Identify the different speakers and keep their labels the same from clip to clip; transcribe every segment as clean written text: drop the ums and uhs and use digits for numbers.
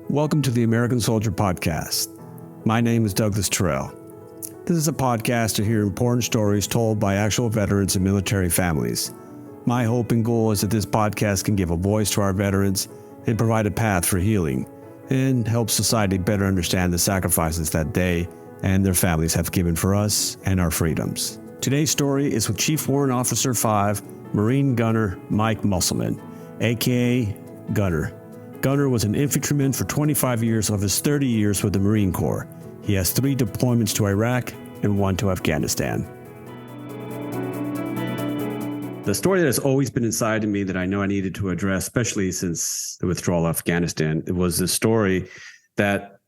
Speaker 1: Welcome to the American Soldier Podcast. My name is Douglas Taurel. This is a podcast to hear important stories told by actual veterans and military families. My hope and goal is that this podcast can give a voice to our veterans and provide a path for healing and help society better understand the sacrifices that they and their families have given for us and our freedoms. Today's story is with Chief Warrant Officer 5, Marine Gunner Mike Musselman, aka Gunner. Gunner was an infantryman for 25 years of his 30 years with the Marine Corps. He has 3 deployments to Iraq and 1 to Afghanistan. The story that has always been inside of me that I know I needed to address, especially since the withdrawal of Afghanistan, it was the story that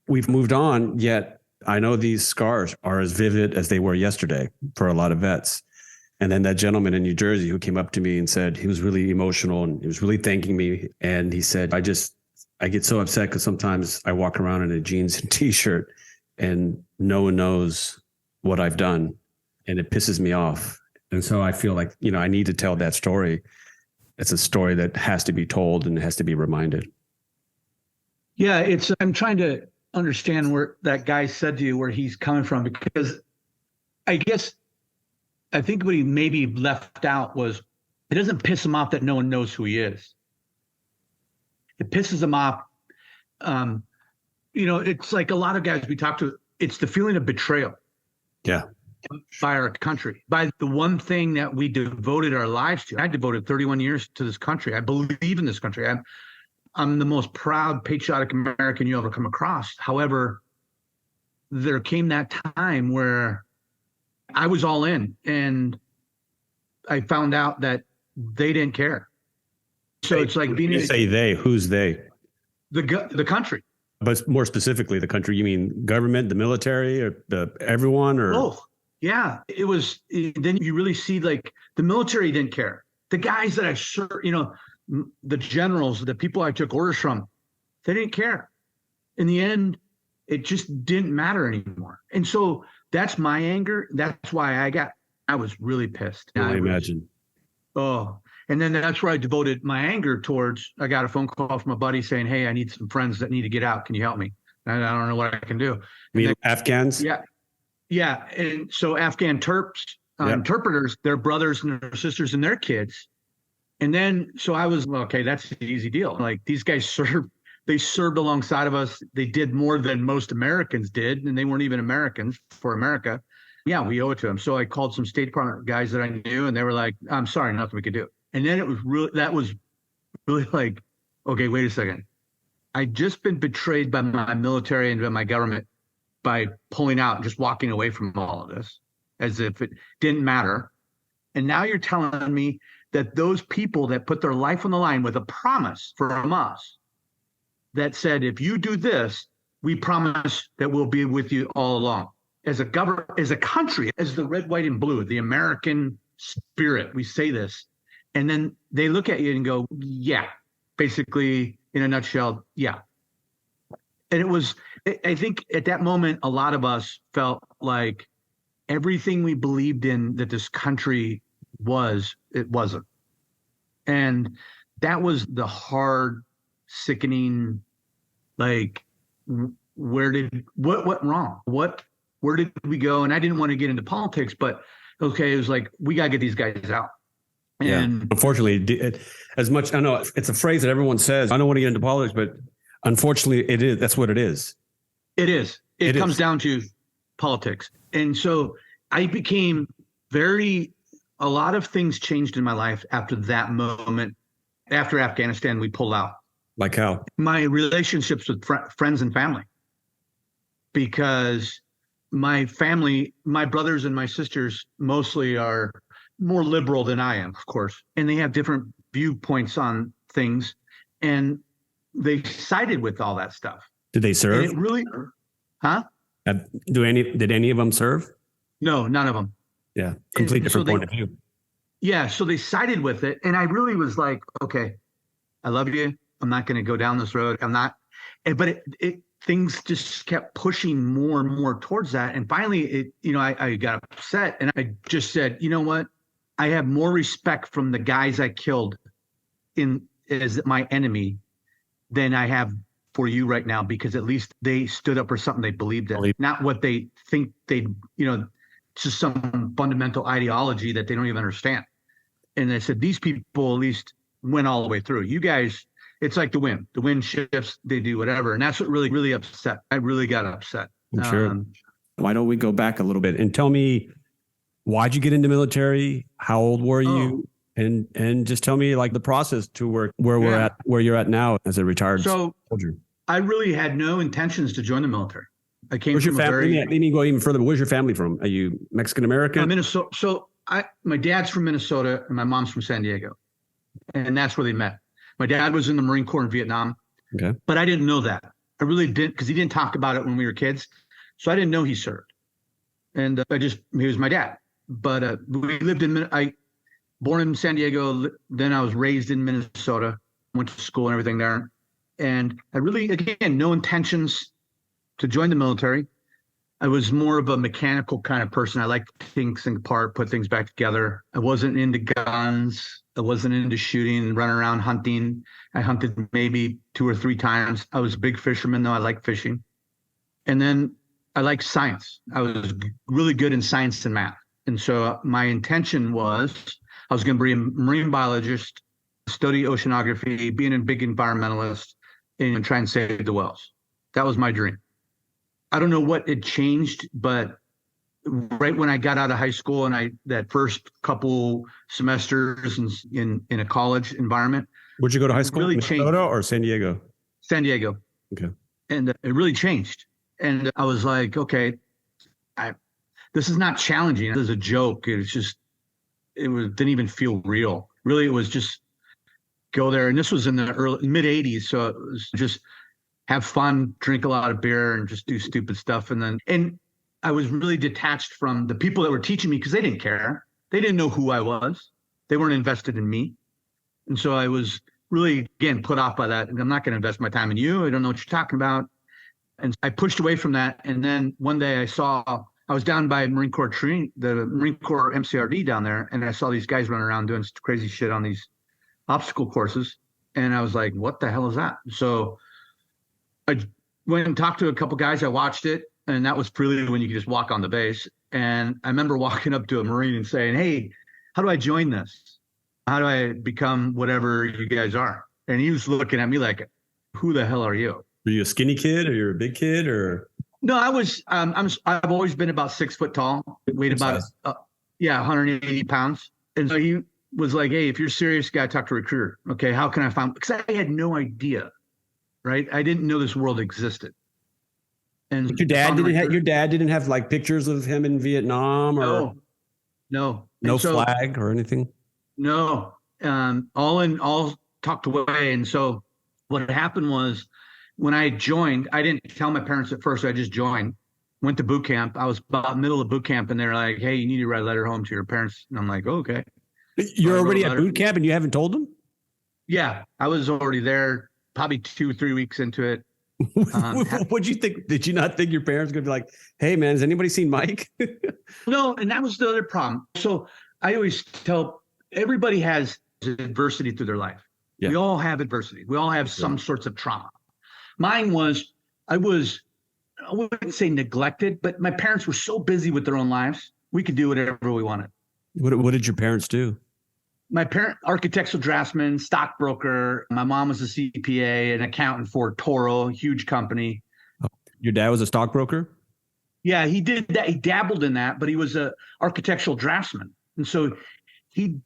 Speaker 1: we've moved on, yet I know these scars are as vivid as they were yesterday for a lot of vets. And then that gentleman in New Jersey who came up to me and said he was really emotional and he was really thanking me. And he said, I get so upset because sometimes I walk around in a jeans and t-shirt and no one knows what I've done and it pisses me off. And so I feel like, I need to tell that story. It's a story that has to be told and has to be reminded.
Speaker 2: Yeah, I'm trying to understand where that guy said to you, where he's coming from, because I think what he maybe left out was it doesn't piss him off that no one knows who he is. It pisses him off. It's like a lot of guys we talk to, it's the feeling of betrayal.
Speaker 1: Yeah.
Speaker 2: By our country, by the one thing that we devoted our lives to. I devoted 31 years to this country. I believe in this country. I'm the most proud, patriotic American you ever come across. However, there came that time where I was all in, and I found out that they didn't care. So it's like being.
Speaker 1: You say they, who's they?
Speaker 2: The country.
Speaker 1: But more specifically, the country. You mean government, the military, or everyone, or
Speaker 2: both? Yeah, it was. Then you really see like the military didn't care. The guys that I served, the generals, the people I took orders from, they didn't care. In the end, it just didn't matter anymore. And so that's my anger. That's why I was really pissed.
Speaker 1: I imagine.
Speaker 2: And then that's where I devoted my anger towards. I got a phone call from a buddy saying, "Hey, I need some friends that need to get out. Can you help me?" And I don't know what I can do.
Speaker 1: Afghans?
Speaker 2: Yeah. Yeah. And so Afghan Terps, interpreters, their brothers and their sisters and their kids. And then, so I was, okay, that's an easy deal. Like these guys served alongside of us. They did more than most Americans did, and they weren't even Americans for America. Yeah, we owe it to them. So I called some State Department guys that I knew, and they were like, "I'm sorry, nothing we could do." And then that was really like, okay, wait a second. I'd just been betrayed by my military and by my government by pulling out and just walking away from all of this as if it didn't matter. And now you're telling me that those people that put their life on the line with a promise from us that said, if you do this, we promise that we'll be with you all along. As a government, as a country, as the red, white, and blue, the American spirit, we say this. And then they look at you and go, yeah, basically, in a nutshell, yeah. And I think at that moment, a lot of us felt like everything we believed in that this country was, it wasn't. And that was the hard, sickening, like, what went wrong? Where did we go? And I didn't want to get into politics, but okay, it was like, we got to get these guys out. And
Speaker 1: unfortunately, as much, I know it's a phrase that everyone says, I don't want to get into politics, but unfortunately it is. That's what it is.
Speaker 2: It is. It comes down to politics. And so I became a lot of things changed in my life after that moment. After Afghanistan, we pulled out.
Speaker 1: Like how?
Speaker 2: My relationships with friends and family. Because my family, my brothers and my sisters mostly are more liberal than I am, of course. And they have different viewpoints on things. And they sided with all that stuff.
Speaker 1: Did they serve?
Speaker 2: And it really, huh?
Speaker 1: Did any of them serve?
Speaker 2: No, none of them.
Speaker 1: Yeah, completely different point of view.
Speaker 2: Yeah, so they sided with it. And I really was like, okay, I love you. I'm not going to go down this road. I'm not. But things just kept pushing more and more towards that. And finally, I got upset. And I just said, you know what? I have more respect from the guys I killed as my enemy than I have for you right now because at least they stood up for something they believed in, not what they think it's just some fundamental ideology that they don't even understand. And they said, these people at least went all the way through. You guys, it's like the wind shifts, they do whatever. And that's what really, really upset. I really got upset.
Speaker 1: I'm sure. Why don't we go back a little bit and tell me, why'd you get into military? How old were you? And just tell me like the process to where we're at, where you're at now as a retired soldier.
Speaker 2: I really had no intentions to join the military. I came
Speaker 1: Where's
Speaker 2: from
Speaker 1: your family? Let me go even further. Where's your family from? Are you Mexican American?
Speaker 2: Minnesota. So my dad's from Minnesota and my mom's from San Diego. And that's where they met. My dad was in the Marine Corps in Vietnam.
Speaker 1: Okay.
Speaker 2: But I didn't know that. I really didn't, because he didn't talk about it when we were kids. So I didn't know he served. And he was my dad. But we lived born in San Diego. Then I was raised in Minnesota, went to school and everything there. And I really, again, no intentions to join the military. I was more of a mechanical kind of person. I like to take things apart, put things back together. I wasn't into guns. I wasn't into shooting, running around hunting. I hunted maybe 2 or 3 times. I was a big fisherman, though. I like fishing. And then I like science. I was really good in science and math. And so my intention was I was going to be a marine biologist, study oceanography, being a big environmentalist, and try and save the whales. That was my dream. I don't know what had changed, but right when I got out of high school and that first couple semesters in a college environment.
Speaker 1: Where'd you go to high school?
Speaker 2: Really
Speaker 1: Minnesota or San Diego?
Speaker 2: San Diego.
Speaker 1: Okay.
Speaker 2: And it really changed. And I was like, okay, this is not challenging. This is a joke. Didn't even feel real. Really, it was just go there. And this was in the mid 80s. So it was just have fun, drink a lot of beer, and just do stupid stuff. And I was really detached from the people that were teaching me because they didn't care. They didn't know who I was. They weren't invested in me. And so I was really, again, put off by that. And I'm not going to invest my time in you. I don't know what you're talking about. And I pushed away from that. And then one day I was down by Marine Corps the Marine Corps MCRD down there. And I saw these guys running around doing crazy shit on these obstacle courses. And I was like, what the hell is that? So I went and talked to a couple guys. I watched it. And that was really when you could just walk on the base. And I remember walking up to a Marine and saying, hey, how do I join this? How do I become whatever you guys are? And he was looking at me like, who the hell are you?
Speaker 1: Were you a skinny kid or you're a big kid or?
Speaker 2: No, I was, I've always been about 6 foot tall, weighed about, 180 pounds. And so he was like, hey, if you're serious, you got to talk to a recruiter. Okay. How can I find, because I had no idea, right? I didn't know this world existed. And
Speaker 1: but your dad didn't have like pictures of him in Vietnam or
Speaker 2: no
Speaker 1: flag or anything.
Speaker 2: No, all tucked away. And so what happened was when I joined, I didn't tell my parents at first. I just joined, went to boot camp. I was about middle of boot camp and they're like, hey, you need to write a letter home to your parents. And I'm like, oh, okay.
Speaker 1: You're already at boot camp and you haven't told them?
Speaker 2: Yeah, I was already there probably 2 or 3 weeks into it.
Speaker 1: What'd you think? Did you not think your parents were going to be like, hey, man, has anybody seen Mike?
Speaker 2: No, and that was the other problem. So I always tell everybody has adversity through their life. Yeah. We all have adversity. We all have some sorts of trauma. Mine was, I wouldn't say neglected, but my parents were so busy with their own lives. We could do whatever we wanted.
Speaker 1: What did your parents do?
Speaker 2: My parent, architectural draftsman, stockbroker. My mom was a CPA, an accountant for Taurel, huge company.
Speaker 1: Your dad was a stockbroker?
Speaker 2: Yeah, he did that. He dabbled in that, but he was a architectural draftsman. And so he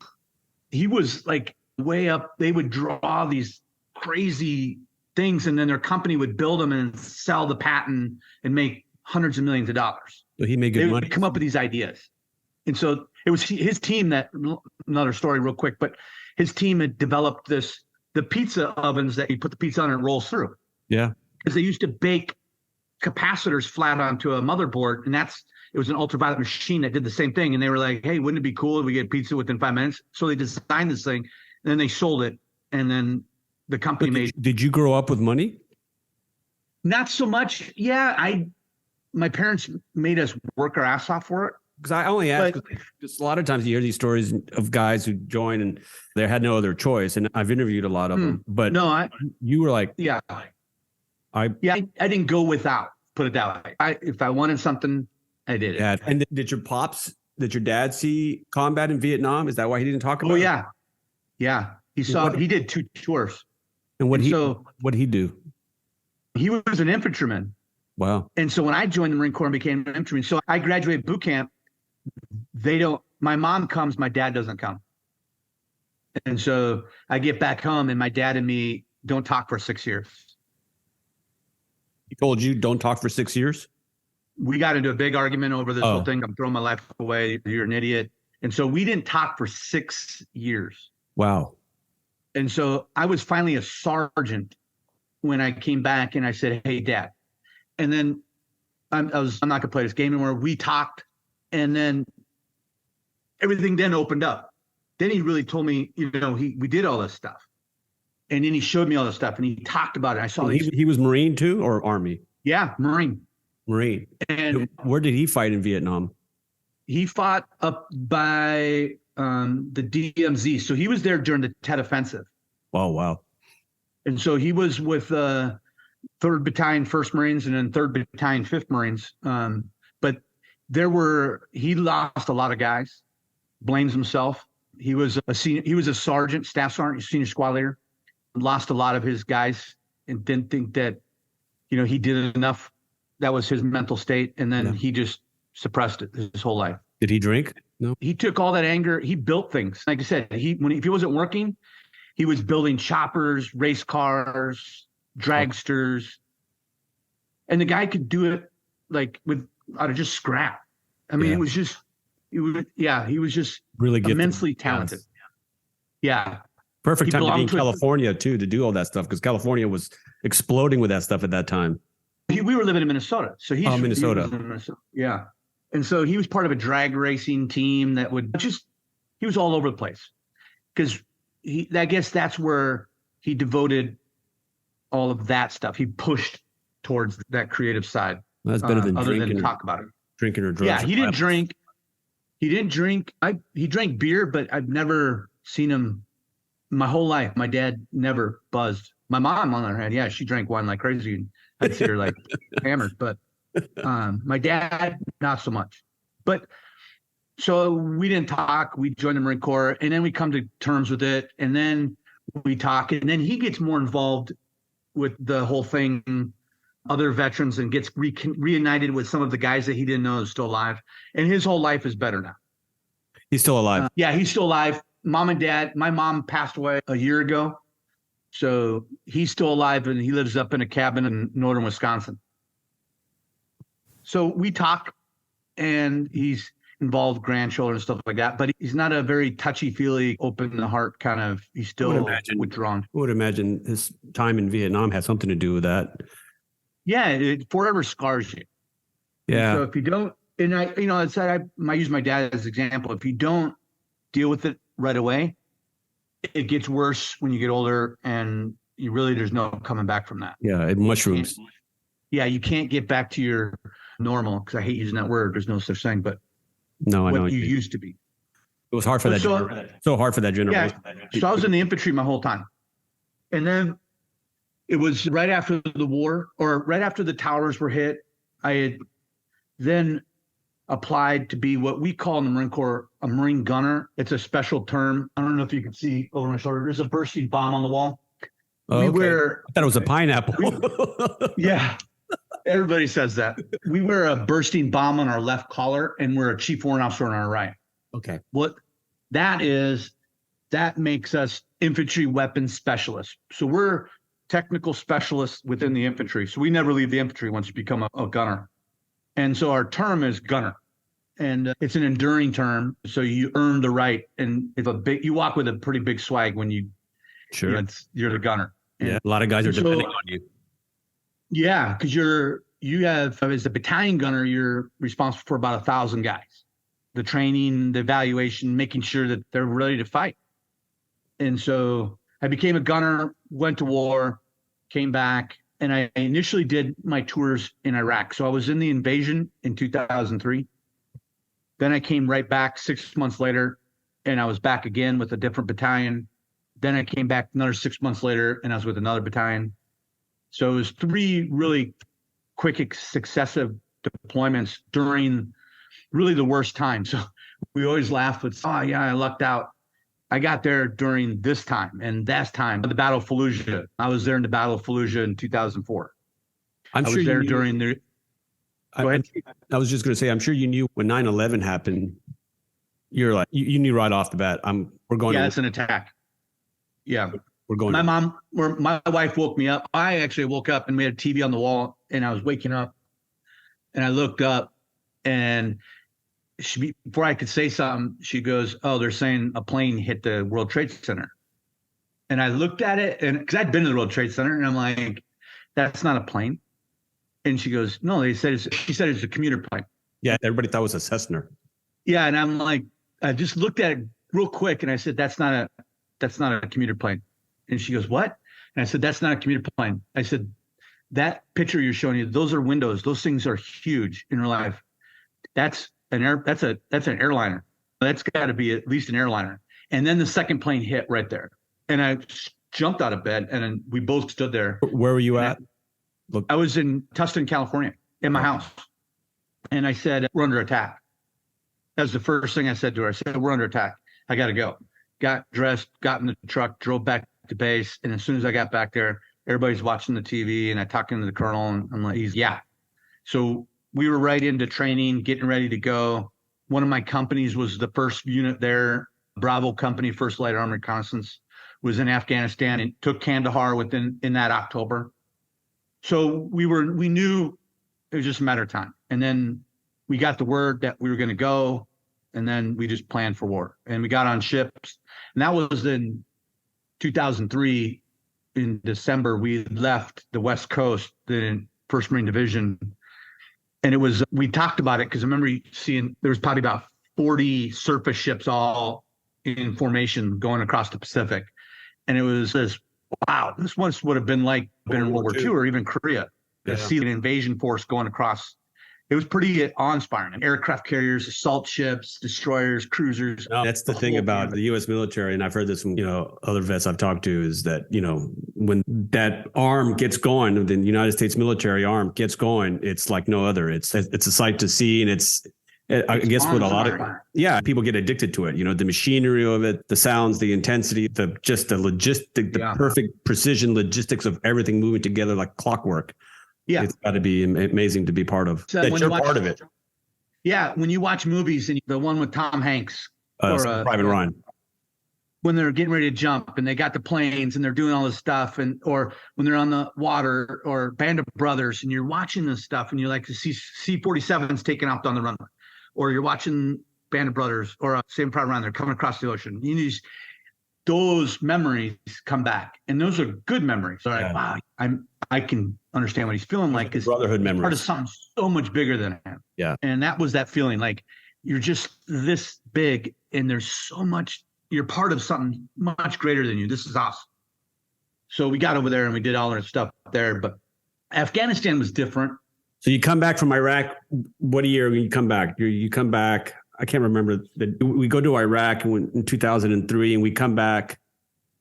Speaker 2: was like way up. They would draw these crazy things, and then their company would build them and sell the patent and make hundreds of millions of dollars.
Speaker 1: So he made good money.
Speaker 2: They would come up with these ideas. And so it was his team that, another story real quick, but his team had developed the pizza ovens that you put the pizza on and it rolls through.
Speaker 1: Yeah.
Speaker 2: Because they used to bake capacitors flat onto a motherboard, and it was an ultraviolet machine that did the same thing. And they were like, hey, wouldn't it be cool if we get pizza within 5 minutes? So they designed this thing, and then they sold it. And then the company
Speaker 1: Did you grow up with money?
Speaker 2: Not so much. Yeah. My parents made us work our ass off for it.
Speaker 1: Because I only ask, because a lot of times you hear these stories of guys who join and they had no other choice. And I've interviewed a lot of them. But
Speaker 2: no,
Speaker 1: you were like,
Speaker 2: yeah, I didn't go without, put it that way. If I wanted something, I did it.
Speaker 1: Yeah. And did your dad see combat in Vietnam? Is that why he didn't talk about it?
Speaker 2: Oh, yeah. Yeah. He did 2 tours.
Speaker 1: And what did he do?
Speaker 2: He was an infantryman.
Speaker 1: Wow.
Speaker 2: And so when I joined the Marine Corps and became an infantryman, so I graduated boot camp. My mom comes, my dad doesn't come. And so I get back home and my dad and me don't talk for 6 years.
Speaker 1: He told you don't talk for 6 years?
Speaker 2: We got into a big argument over this whole thing. I'm throwing my life away. You're an idiot. And so we didn't talk for 6 years.
Speaker 1: Wow.
Speaker 2: And so I was finally a sergeant when I came back and I said, hey, Dad. And then I'm not going to play this game anymore. We talked and then everything then opened up. Then he really told me, we did all this stuff. And then he showed me all this stuff and he talked about it. I saw
Speaker 1: he was Marine too or Army?
Speaker 2: Yeah, Marine.
Speaker 1: And where did he fight in Vietnam?
Speaker 2: He fought up by the DMZ. So he was there during the Tet Offensive.
Speaker 1: Oh, wow.
Speaker 2: And so he was with 3rd Battalion, 1st Marines, and then 3rd Battalion, 5th Marines. But he lost a lot of guys, blames himself. He was a sergeant, staff sergeant, senior squad leader, lost a lot of his guys and didn't think that, he did enough. That was his mental state. And then he just suppressed it his whole life.
Speaker 1: Did he drink? No.
Speaker 2: He took all that anger. He built things. Like I said, if he wasn't working, he was building choppers, race cars, dragsters. And the guy could do it like out of just scrap. I mean, he was just really immensely talented. Yeah.
Speaker 1: Perfect time to be in California too, to do all that stuff. Because California was exploding with that stuff at that time.
Speaker 2: We were living in Minnesota. So
Speaker 1: Minnesota.
Speaker 2: He was in Minnesota. Yeah. And so he was part of a drag racing team that he was all over the place because I guess that's where he devoted all of that stuff. He pushed towards that creative side.
Speaker 1: That's better than drinking.
Speaker 2: Talk about it.
Speaker 1: Drinking or drugs.
Speaker 2: Yeah, he didn't drink. He didn't drink. He drank beer, but I've never seen him my whole life. My dad never buzzed. My mom, on the other hand, she drank wine like crazy. And I'd see her like hammered, but my dad, not so much. But so we didn't talk. We joined the Marine Corps, and then we come to terms with it, and then we talk, and then he gets more involved with the whole thing, other veterans, and gets reunited with some of the guys that he didn't know is still alive, and his whole life is better now.
Speaker 1: He's still alive.
Speaker 2: Yeah, he's still alive. Mom and dad. My mom passed away a year ago, so he's still alive, and he lives up in a cabin in northern Wisconsin. So we talk, and he's involved grandchildren and stuff like that, but he's not a very touchy-feely, open-the-heart kind of. He's still withdrawn. I would imagine
Speaker 1: his time in Vietnam has something to do with that.
Speaker 2: Yeah, it forever scars you.
Speaker 1: Yeah.
Speaker 2: And so if you don't, and I use my dad as an example. If you don't deal with it right away, it gets worse when you get older, and there's no coming back from that.
Speaker 1: Yeah, it mushrooms.
Speaker 2: You can't get back to your normal, because I hate using that word. There's no such thing, but
Speaker 1: no, I know
Speaker 2: what you used to be.
Speaker 1: It was hard for so hard for that generation.
Speaker 2: Yeah, so I was in the infantry my whole time, and then it was right after the war, or right after the towers were hit. I had then applied to be what we call in the Marine Corps a Marine gunner. It's a special term. I don't know if you can see over my shoulder. There's a bursting bomb on the wall.
Speaker 1: Oh, okay. I thought it was a pineapple.
Speaker 2: Yeah. Everybody says that. We wear a bursting bomb on our left collar, and we're a Chief Warrant Officer on our right.
Speaker 1: Okay.
Speaker 2: What that is, that makes us infantry weapons specialists. So we're technical specialists within the infantry. So we never leave the infantry once you become a gunner. And so our term is gunner. And it's an enduring term. So you earn the right. And you walk with a pretty big swag when you're the gunner.
Speaker 1: Yeah. A lot of guys are depending on you.
Speaker 2: Yeah, because you have, as a battalion gunner, you're responsible for about 1,000 guys. The training, the evaluation, making sure that they're ready to fight. And so I became a gunner, went to war, came back, and I initially did my tours in Iraq. So I was in the invasion in 2003. Then I came right back 6 months later, and I was back again with a different battalion. Then I came back another 6 months later, and I was with another battalion. So it was 3 really quick successive deployments during really the worst time. So we always laugh with, oh yeah, I lucked out. I got there during this time and that time, the Battle of Fallujah. I was there in the Battle of Fallujah in 2004.
Speaker 1: I'm
Speaker 2: I
Speaker 1: sure
Speaker 2: was there
Speaker 1: you
Speaker 2: during the. Go ahead.
Speaker 1: I was just going to say, I'm sure you knew when 9/11 happened. You're like, you knew right off the bat. We're going.
Speaker 2: Yeah, it's an attack. Yeah,
Speaker 1: we're going.
Speaker 2: My wife woke me up. I actually woke up and we had a TV on the wall, and I was waking up, and I looked up, and before I could say something, she goes, "Oh, they're saying a plane hit the World Trade Center." And I looked at it, and because I'd been to the World Trade Center, and I'm like, "That's not a plane." And she goes, "No, she said it's a commuter plane."
Speaker 1: Yeah, everybody thought it was a Cessna.
Speaker 2: Yeah, and I'm like, I just looked at it real quick, and I said, "That's not a commuter plane." And she goes, "What?" And I said, "That's not a commuter plane." I said, "That picture you're showing you, those are windows. Those things are huge in real life. That's an airliner. That's got to be at least an airliner." And then the second plane hit right there, and I jumped out of bed, and then we both stood there.
Speaker 1: Where were you at?
Speaker 2: I was in Tustin, California, in my house, and I said, "We're under attack." That was the first thing I said to her. I said, "We're under attack. I got to go." Got dressed, got in the truck, drove back to base, and as soon as I got back there, everybody's watching the TV, and I talked into the colonel, and I'm like, "Yeah." So we were right into training, getting ready to go. One of my companies was the first unit there. Bravo Company, First Light Armored Reconnaissance, was in Afghanistan and took Kandahar in that October. So we knew it was just a matter of time. And then we got the word that we were going to go, and then we just planned for war. And we got on ships, and that was in 2003. In December, we left the West Coast, the 1st Marine Division. And we talked about it because I remember seeing there was probably about 40 surface ships all in formation going across the Pacific. And it was this, wow, this once would have been like in World War II or even Korea. To see an invasion force going across. It was pretty awe-inspiring. Aircraft carriers, assault ships, destroyers, cruisers.
Speaker 1: No, that's the thing about the U.S. military, and I've heard this from other vets I've talked to, is that when that arm gets going, the United States military arm gets going, it's like no other. It's a sight to see, and I guess what a lot of people get addicted to it. The machinery of it, the sounds, the intensity, the perfect precision logistics of everything moving together like clockwork. Yeah, it's got to be amazing to be part of. So that you're part of it.
Speaker 2: Yeah, when you watch movies, and the one with Tom Hanks
Speaker 1: or Private Ryan,
Speaker 2: when they're getting ready to jump and they got the planes and they're doing all this stuff, or when they're on the water, or Band of Brothers, and you're watching this stuff, and you like to see C-47s taking off on the runway, or you're watching Band of Brothers or Saving Private Ryan, they're coming across the ocean. Those memories come back, and those are good memories. So wow, I can understand what he's feeling like, because
Speaker 1: brotherhood memories,
Speaker 2: part of something so much bigger than him.
Speaker 1: Yeah,
Speaker 2: and that was that feeling, like you're just this big, and there's so much. You're part of something much greater than you. This is awesome. So we got over there and we did all our stuff there, but Afghanistan was different.
Speaker 1: So you come back from Iraq. What year when you come back? You come back. I can't remember. We go to Iraq in 2003, and we come back.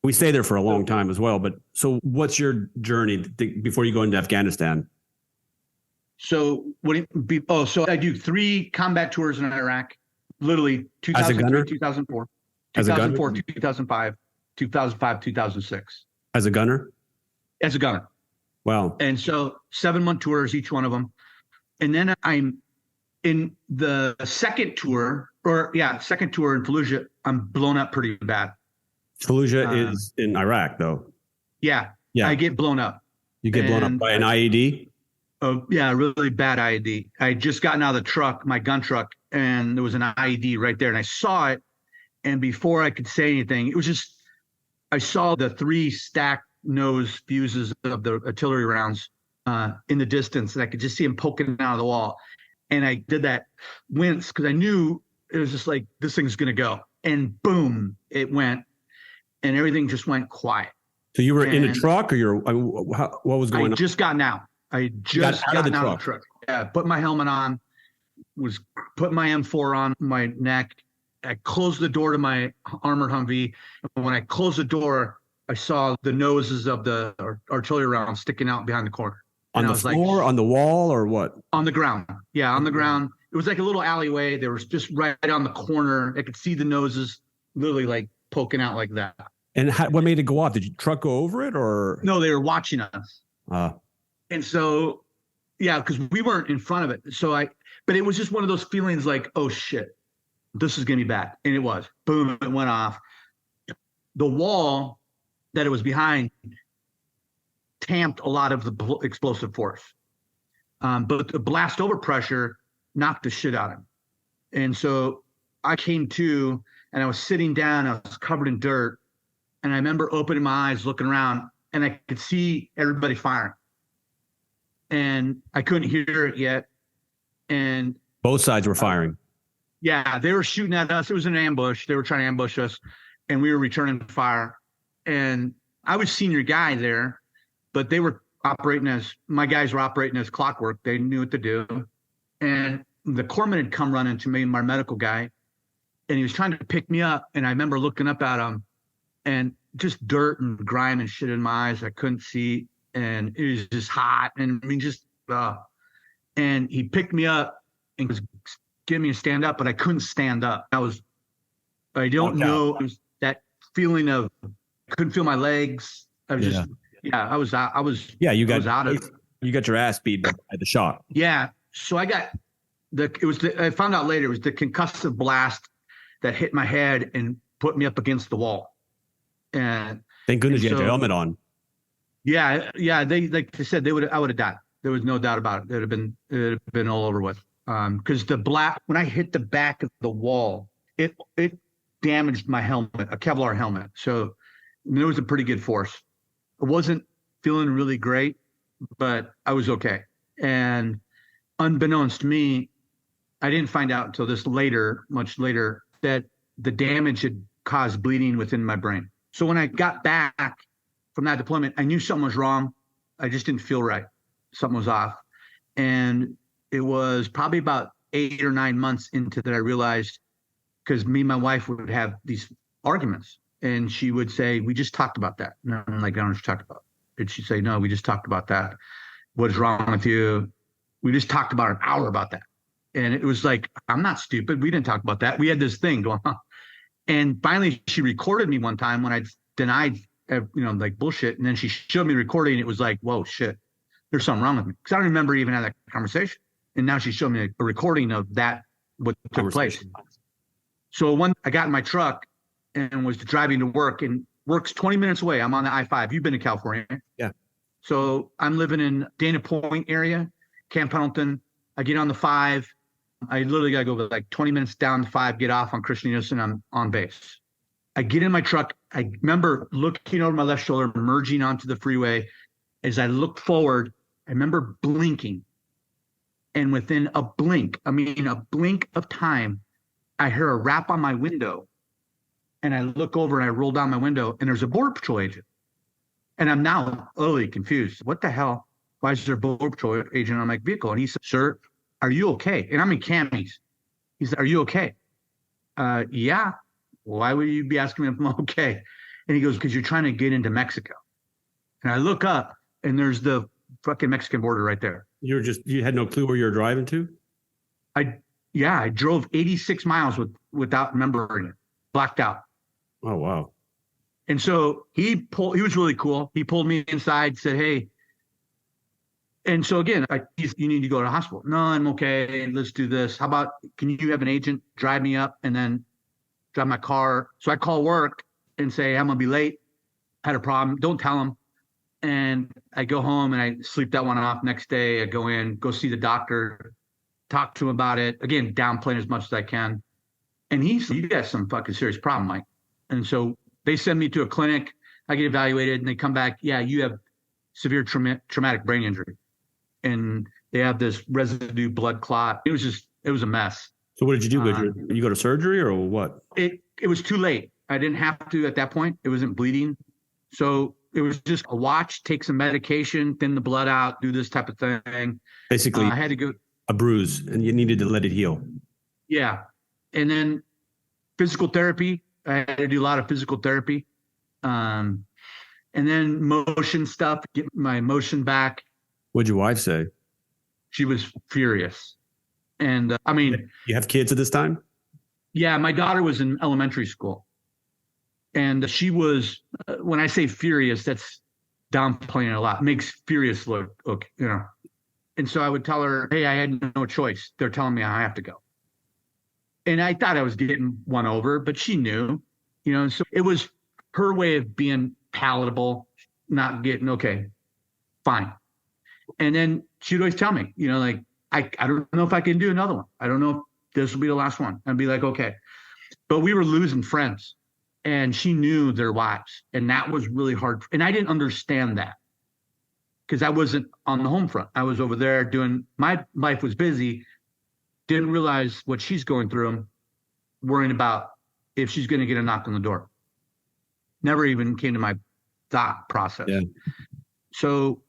Speaker 1: We stay there for a long time as well. But so what's your journey before you go into Afghanistan?
Speaker 2: So so I do 3 combat tours in Iraq, literally 2003, 2004, 2004, 2005, 2006.
Speaker 1: As a gunner?
Speaker 2: As a gunner.
Speaker 1: Wow.
Speaker 2: And so 7-month tours, each one of them. And then I'm in the second tour in Fallujah, I'm blown up pretty bad.
Speaker 1: Fallujah is in Iraq, though.
Speaker 2: Yeah. I get blown up.
Speaker 1: You get blown up by an IED?
Speaker 2: Oh, yeah, really bad IED. I had just gotten out of the truck, my gun truck, and there was an IED right there, and I saw it. And before I could say anything, it was just, I saw the 3 stacked nose fuses of the artillery rounds in the distance, and I could just see them poking out of the wall. And I did that wince because I knew it was just like, this thing's going to go. And boom, it went. And everything just went quiet.
Speaker 1: So you were in a truck, or what was going on?
Speaker 2: I just gotten out. I just got out of the truck. Yeah, put my helmet on, was putting my M4 on my neck. I closed the door to my armored Humvee. And when I closed the door, I saw the noses of the artillery rounds sticking out behind the corner.
Speaker 1: On the floor, on the wall, or what?
Speaker 2: On the ground. Yeah, on the ground. It was like a little alleyway. They were just right on the corner. I could see the noses literally like poking out like that.
Speaker 1: And what made it go off? Did your truck go over it, or?
Speaker 2: No, they were watching us. And so, yeah, because we weren't in front of it. But it was just one of those feelings like, oh shit, this is going to be bad. And it was. Boom, it went off. The wall that it was behind tamped a lot of the explosive force. But the blast over pressure knocked the shit out of him. And so I came to, and I was sitting down, I was covered in dirt. And I remember opening my eyes, looking around, and I could see everybody firing. And I couldn't hear it yet. And
Speaker 1: both sides were firing.
Speaker 2: Yeah, they were shooting at us. It was an ambush. They were trying to ambush us, and we were returning fire. And I was senior guy there, but they were my guys were operating as clockwork. They knew what to do. And the corpsman had come running to me, my medical guy, and he was trying to pick me up. And I remember looking up at him, and just dirt and grime and shit in my eyes. I couldn't see, and it was just hot. And I mean, and he picked me up and was getting me to stand up, but I couldn't stand up. I don't know. It was that feeling of, I couldn't feel my legs. I was I was out. You got your ass beat by the shot. Yeah. So I found out later, it was the concussive blast that hit my head and put me up against the wall. And
Speaker 1: thank goodness you had your helmet on.
Speaker 2: Yeah. They, like they said, I would have died. There was no doubt about it. It would have been all over with. Because when I hit the back of the wall, it damaged my helmet, a Kevlar helmet. So there was a pretty good force. I wasn't feeling really great, but I was okay. And unbeknownst to me, I didn't find out until much later, that the damage had caused bleeding within my brain. So when I got back from that deployment, I knew something was wrong. I just didn't feel right. Something was off. And it was probably about 8 or 9 months into that I realized, because me and my wife would have these arguments, and she would say, we just talked about that. And I'm like, I don't know what you talked about. And she'd say, no, we just talked about that. What is wrong with you? We just talked about an hour about that. And it was like, I'm not stupid. We didn't talk about that. We had this thing going on. And finally, she recorded me one time when I denied, like bullshit. And then she showed me the recording. It was like, whoa, shit, there's something wrong with me. Because I don't remember even having that conversation. And now she showed me a recording of that, what took place. So I got in my truck and was driving to work, and work's 20 minutes away. I'm on the I-5. You've been to California.
Speaker 1: Yeah.
Speaker 2: So I'm living in Dana Point area, Camp Pendleton. I get on the 5. I literally got to go like 20 minutes down the 5, get off on Christian Unison. I'm on base. I get in my truck. I remember looking over my left shoulder, merging onto the freeway. As I looked forward, I remember blinking. And within a blink of time, I hear a rap on my window. And I look over and I roll down my window, and there's a Border Patrol agent. And I'm now utterly confused. What the hell? Why is there a Border Patrol agent on my vehicle? And he said, sir, are you okay? And I'm in camis. He said, are you okay? Yeah. Why would you be asking me if I'm okay? And he goes, because you're trying to get into Mexico. And I look up, and there's the fucking Mexican border right there.
Speaker 1: You had no clue where you were driving to?
Speaker 2: I drove 86 miles without remembering it. Blacked out.
Speaker 1: Oh, wow.
Speaker 2: And so he was really cool. He pulled me inside, said, hey. And so again, you need to go to the hospital. No, I'm okay. Let's do this. How about, can you have an agent drive me up and then drive my car? So I call work and say, I'm going to be late. I had a problem. Don't tell them. And I go home and I sleep that one off. Next day, I go see the doctor, talk to him about it. Again, downplaying as much as I can. And he said, you got some fucking serious problem, Mike. And so they send me to a clinic. I get evaluated, and they come back, yeah, you have severe traumatic brain injury. And they have this residue blood clot. It was a mess.
Speaker 1: So what did you do? Did you go to surgery or what?
Speaker 2: It was too late. I didn't have to at that point. It wasn't bleeding. So it was just a watch, take some medication, thin the blood out, do this type of thing.
Speaker 1: Basically,
Speaker 2: I had to go.
Speaker 1: A bruise, and you needed to let it heal.
Speaker 2: Yeah. And then physical therapy. I had to do a lot of physical therapy. and then motion stuff, get my motion back.
Speaker 1: What'd your wife say?
Speaker 2: She was furious. And I mean,
Speaker 1: you have kids at this time?
Speaker 2: Yeah, my daughter was in elementary school. And she was, when I say furious, that's downplaying it a lot. Makes furious look, you know. And so I would tell her, hey, I had no choice. They're telling me I have to go. And I thought I was getting one over, but she knew, you know, so it was her way of being palatable, not getting, okay, fine. And then she'd always tell me, you know, like, I don't know if I can do another one. I don't know if this will be the last one. I'd be like, okay. But we were losing friends, and she knew their wives. And that was really hard. And I didn't understand that because I wasn't on the home front. I was over there doing, my life was busy. Didn't realize what she's going through, worrying about if she's going to get a knock on the door. Never even came to my thought process.
Speaker 1: Yeah.
Speaker 2: So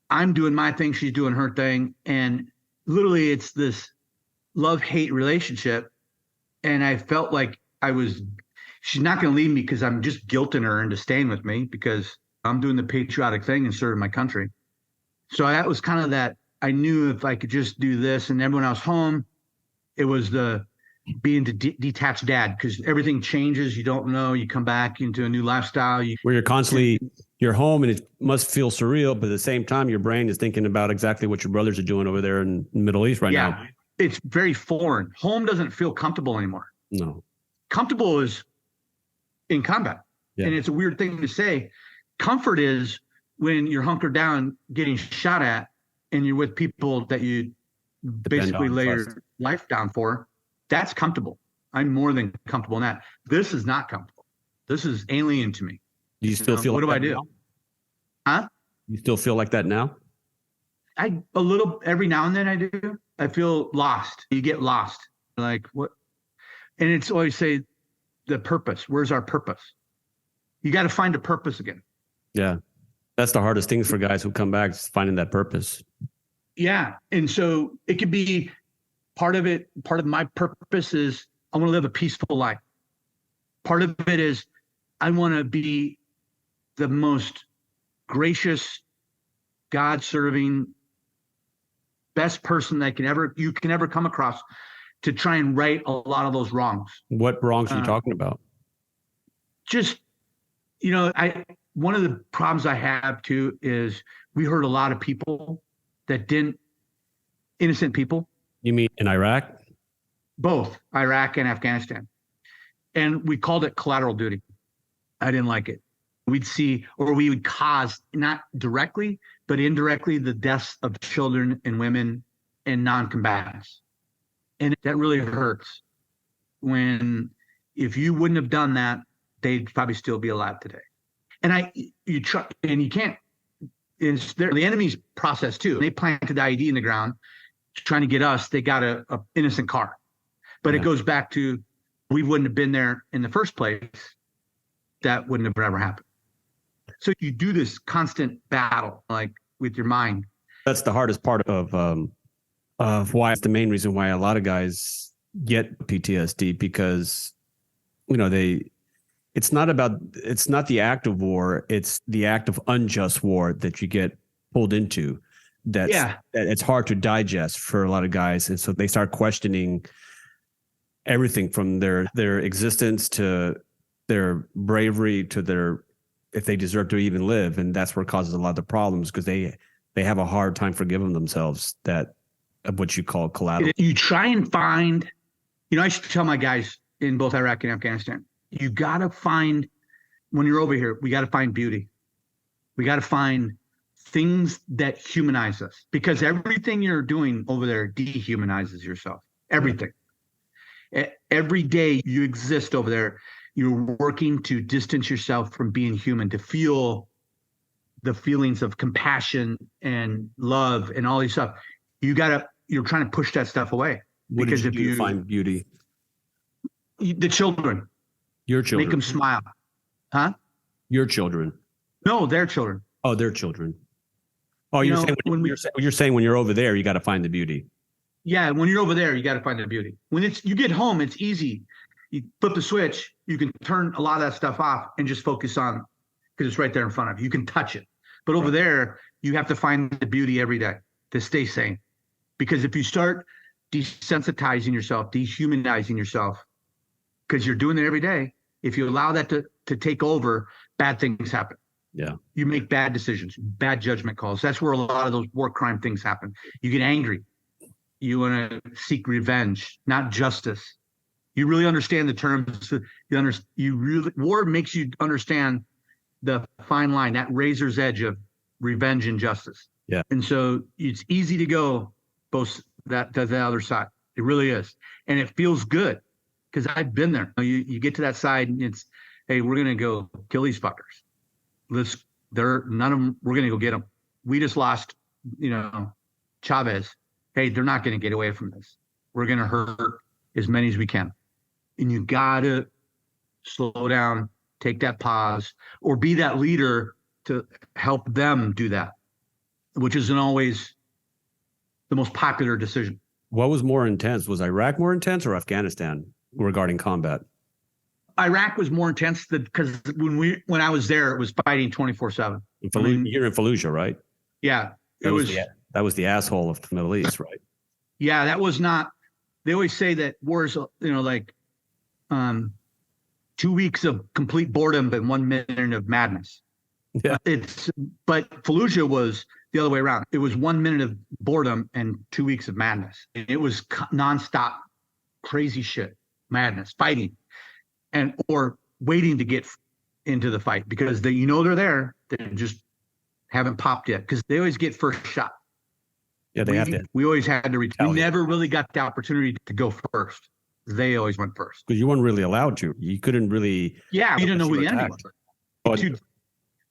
Speaker 2: I'm doing my thing, she's doing her thing. And literally it's this love-hate relationship. And I felt like she's not going to leave me because I'm just guilting her into staying with me because I'm doing the patriotic thing and serving my country. So that was kind of that. I knew if I could just do this, and then when I was home, it was the being the detached dad, because everything changes. You don't know. You come back into a new lifestyle.
Speaker 1: Where you're home, and it must feel surreal, but at the same time, your brain is thinking about exactly what your brothers are doing over there in the Middle East right now.
Speaker 2: It's very foreign. Home doesn't feel comfortable anymore.
Speaker 1: No.
Speaker 2: Comfortable is in combat.
Speaker 1: Yeah.
Speaker 2: And it's a weird thing to say. Comfort is when you're hunkered down getting shot at and you're with people that you basically lay your life down for. That's comfortable. I'm more than comfortable in that. This is not comfortable. This is alien to me.
Speaker 1: Do you still feel
Speaker 2: what
Speaker 1: like
Speaker 2: do I
Speaker 1: that
Speaker 2: do?
Speaker 1: now?
Speaker 2: Huh?
Speaker 1: You still feel like that now?
Speaker 2: A little, every now and then I do. I feel lost. You get lost. Like what? And it's always say the purpose. Where's our purpose? You got to find a purpose again.
Speaker 1: Yeah. That's the hardest thing for guys who come back, is finding that purpose.
Speaker 2: Yeah. And so it could be part of my purpose is I want to live a peaceful life. Part of it is I want to be the most gracious, God-serving, best person that you can ever come across, to try and right a lot of those wrongs.
Speaker 1: What wrongs are you talking about?
Speaker 2: Just, you know, one of the problems I have too is we hurt a lot of people innocent people.
Speaker 1: You mean in Iraq?
Speaker 2: Both Iraq and Afghanistan. And we called it collateral duty. I didn't like it. We would cause, not directly, but indirectly, the deaths of children and women and non-combatants. And that really hurts if you wouldn't have done that, they'd probably still be alive today. And you can't, it's the enemy's process too. They planted the IED in the ground trying to get us. They got a innocent car, but It goes back to, we wouldn't have been there in the first place. That wouldn't have ever happened. So you do this constant battle, like with your mind.
Speaker 1: That's the hardest part of why it's the main reason why a lot of guys get PTSD, because, you know, it's not the act of war, it's the act of unjust war that you get pulled into. That it's hard to digest for a lot of guys. And so they start questioning everything from their existence to their bravery to if they deserve to even live. And that's where it causes a lot of the problems, because they have a hard time forgiving themselves of what you call collateral.
Speaker 2: You try and find, you know, I used to tell my guys in both Iraq and Afghanistan, you got to find, when you're over here, we got to find beauty. We got to find things that humanize us, because everything you're doing over there dehumanizes yourself. Everything. Every day you exist over there, you're working to distance yourself from being human, to feel the feelings of compassion and love and all these stuff. You're trying to push that stuff away.
Speaker 1: What because did you do to find beauty?
Speaker 2: The children.
Speaker 1: Your children.
Speaker 2: Make them smile. Huh?
Speaker 1: Your children.
Speaker 2: No, their children.
Speaker 1: Oh, their children. Oh, you're saying when you're over there, you got to find the beauty.
Speaker 2: Yeah, when you're over there, you got to find the beauty. When you get home, it's easy. You flip the switch, you can turn a lot of that stuff off and just focus on because it's right there in front of you. You can touch it. But over there, you have to find the beauty every day to stay sane. Because if you start desensitizing yourself, dehumanizing yourself, because you're doing it every day, if you allow that to take over, bad things happen.
Speaker 1: Yeah.
Speaker 2: You make bad decisions, bad judgment calls. That's where a lot of those war crime things happen. You get angry. You want to seek revenge, not justice. You really understand the terms. War makes you understand the fine line, that razor's edge of revenge and justice.
Speaker 1: Yeah.
Speaker 2: And so it's easy to go both that to the other side. It really is. And it feels good because I've been there. You get to that side and it's, hey, we're going to go kill these fuckers. None of them, we're going to go get them. We just lost, Chavez. Hey, they're not going to get away from this. We're going to hurt as many as we can. And you got to slow down, take that pause, or be that leader to help them do that, which isn't always the most popular decision.
Speaker 1: What was more intense? Was Iraq more intense or Afghanistan regarding combat?
Speaker 2: Iraq was more intense because when I was there, it was fighting 24/7.
Speaker 1: You're in Fallujah, right?
Speaker 2: Yeah.
Speaker 1: That was the asshole of the Middle East, right?
Speaker 2: Yeah, that was not. They always say that war is, 2 weeks of complete boredom and 1 minute of madness.
Speaker 1: Yeah.
Speaker 2: But Fallujah was the other way around. It was 1 minute of boredom and 2 weeks of madness. It was nonstop, crazy shit, madness, fighting, or waiting to get into the fight because they're there. They just haven't popped yet because they always get first shot.
Speaker 1: Yeah, they have to.
Speaker 2: We always had to retaliate. We never really got the opportunity to go first. They always went first.
Speaker 1: Because you weren't really allowed to. You couldn't really.
Speaker 2: Yeah, you didn't know who the enemy was.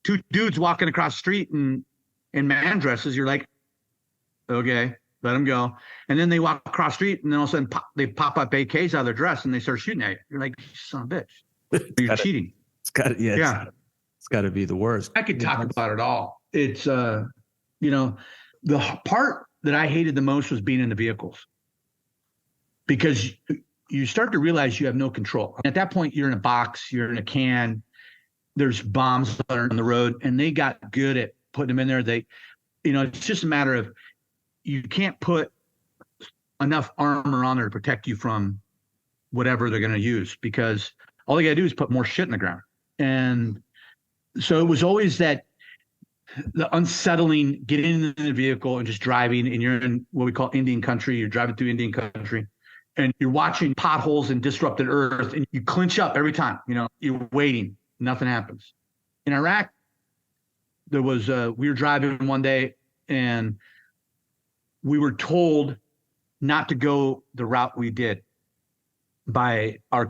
Speaker 2: Two dudes walking across the street in man dresses. You're like, okay, let them go. And then they walk across the street, and then all of a sudden they pop up AKs out of their dress, and they start shooting at you. You're like, son of a bitch, you're cheating.
Speaker 1: It's got to be the worst.
Speaker 2: I could talk about it all. It's the part that I hated the most was being in the vehicles because you start to realize you have no control. And at that point, you're in a box, you're in a can, there's bombs on the road, and they got good at putting them in there. It's just a matter of you can't put enough armor on there to protect you from whatever they're going to use because all they got to do is put more shit in the ground. And so it was always the unsettling getting in the vehicle and just driving, and you're in what we call Indian country. You're driving through Indian country and you're watching potholes and disrupted earth and you clinch up every time, you're waiting, nothing happens. In Iraq, there was, we were driving one day and we were told not to go the route we did by our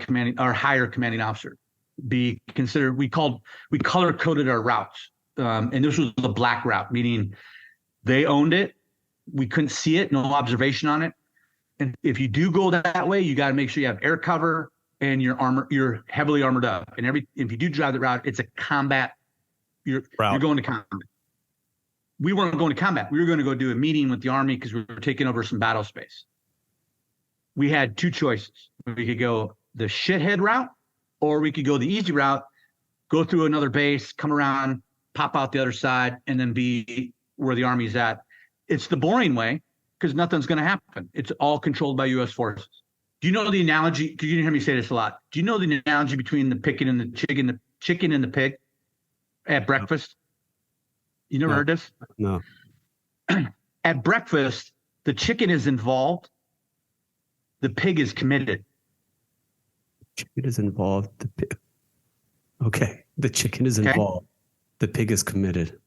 Speaker 2: higher commanding officer. Be considered, we color coded our routes. And this was the black route, meaning they owned it. We couldn't see it, no observation on it. And if you do go that way, you got to make sure you have air cover and you're heavily armored up. And if you do drive the route, it's a combat. You're going to combat. We weren't going to combat. We were going to go do a meeting with the Army because we were taking over some battle space. We had two choices. We could go the shithead route, or we could go the easy route, go through another base, come around, pop out the other side, and then be where the Army's at. It's the boring way because nothing's going to happen. It's all controlled by U.S. forces. Do you know the analogy? Because you didn't hear me say this a lot. Do you know the analogy between the chicken and the pig at breakfast? You never heard this?
Speaker 1: No.
Speaker 2: At breakfast, the chicken is involved. The pig is committed.
Speaker 1: Chicken is involved. Okay. The chicken is involved. The pig is committed.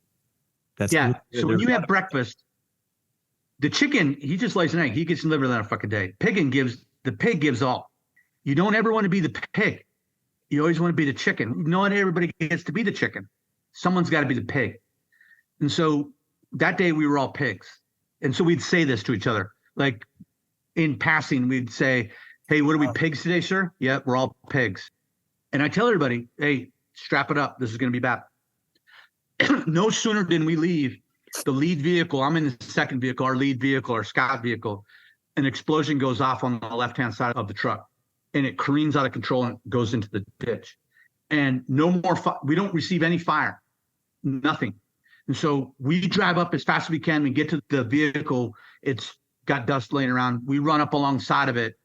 Speaker 2: So when you have breakfast, the chicken, he just lays an egg. He gets delivered on a fucking day. The pig gives all. You don't ever want to be the pig. You always want to be the chicken. Not everybody gets to be the chicken. Someone's got to be the pig. And so that day we were all pigs. And so we'd say this to each other. Like in passing, we'd say, hey, what are we, pigs today, sir? Yeah, we're all pigs. And I tell everybody, hey, strap it up. This is going to be bad. No sooner than we leave the lead vehicle, I'm in the second vehicle, our lead vehicle, our scout vehicle, an explosion goes off on the left-hand side of the truck, and it careens out of control and goes into the ditch. and no more. We don't receive any fire, nothing. And so we drive up as fast as we can. We get to the vehicle. It's got dust laying around. We run up alongside of it,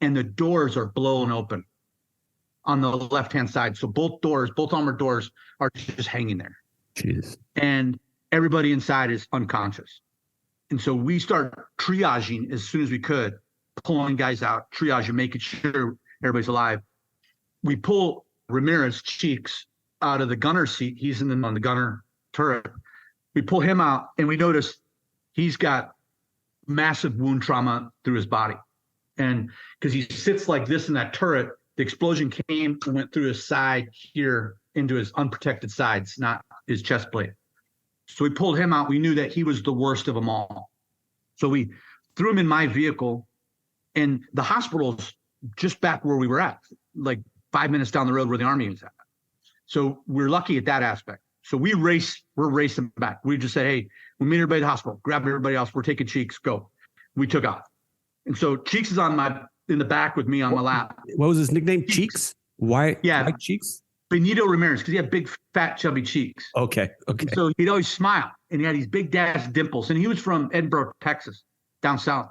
Speaker 2: and the doors are blown open on the left-hand side. So both armored doors are just hanging there.
Speaker 1: Jeez.
Speaker 2: And everybody inside is unconscious. And so we start triaging as soon as we could, pulling guys out, triaging, making sure everybody's alive. We pull Ramirez Cheeks out of the gunner seat. He's on the gunner turret. We pull him out, and we notice he's got massive wound trauma through his body. And because he sits like this in that turret, the explosion came and went through his side here into his unprotected sides, not his chest plate. So we pulled him out. We knew that he was the worst of them all. So we threw him in my vehicle, and the hospital's just back where we were at, like 5 minutes down the road where the Army is at. So we're lucky at that aspect. So we're racing back. We just said, hey, we meet everybody at the hospital, grab everybody else. We're taking Cheeks, go. We took off. And so Cheeks is in the back with me on my lap.
Speaker 1: What was his nickname? Cheeks? Why?
Speaker 2: Yeah.
Speaker 1: Why Cheeks?
Speaker 2: Benito Ramirez, because he had big, fat, chubby cheeks.
Speaker 1: Okay.
Speaker 2: And so he'd always smile, and he had these big dash dimples. And he was from Edinburgh, Texas, down south.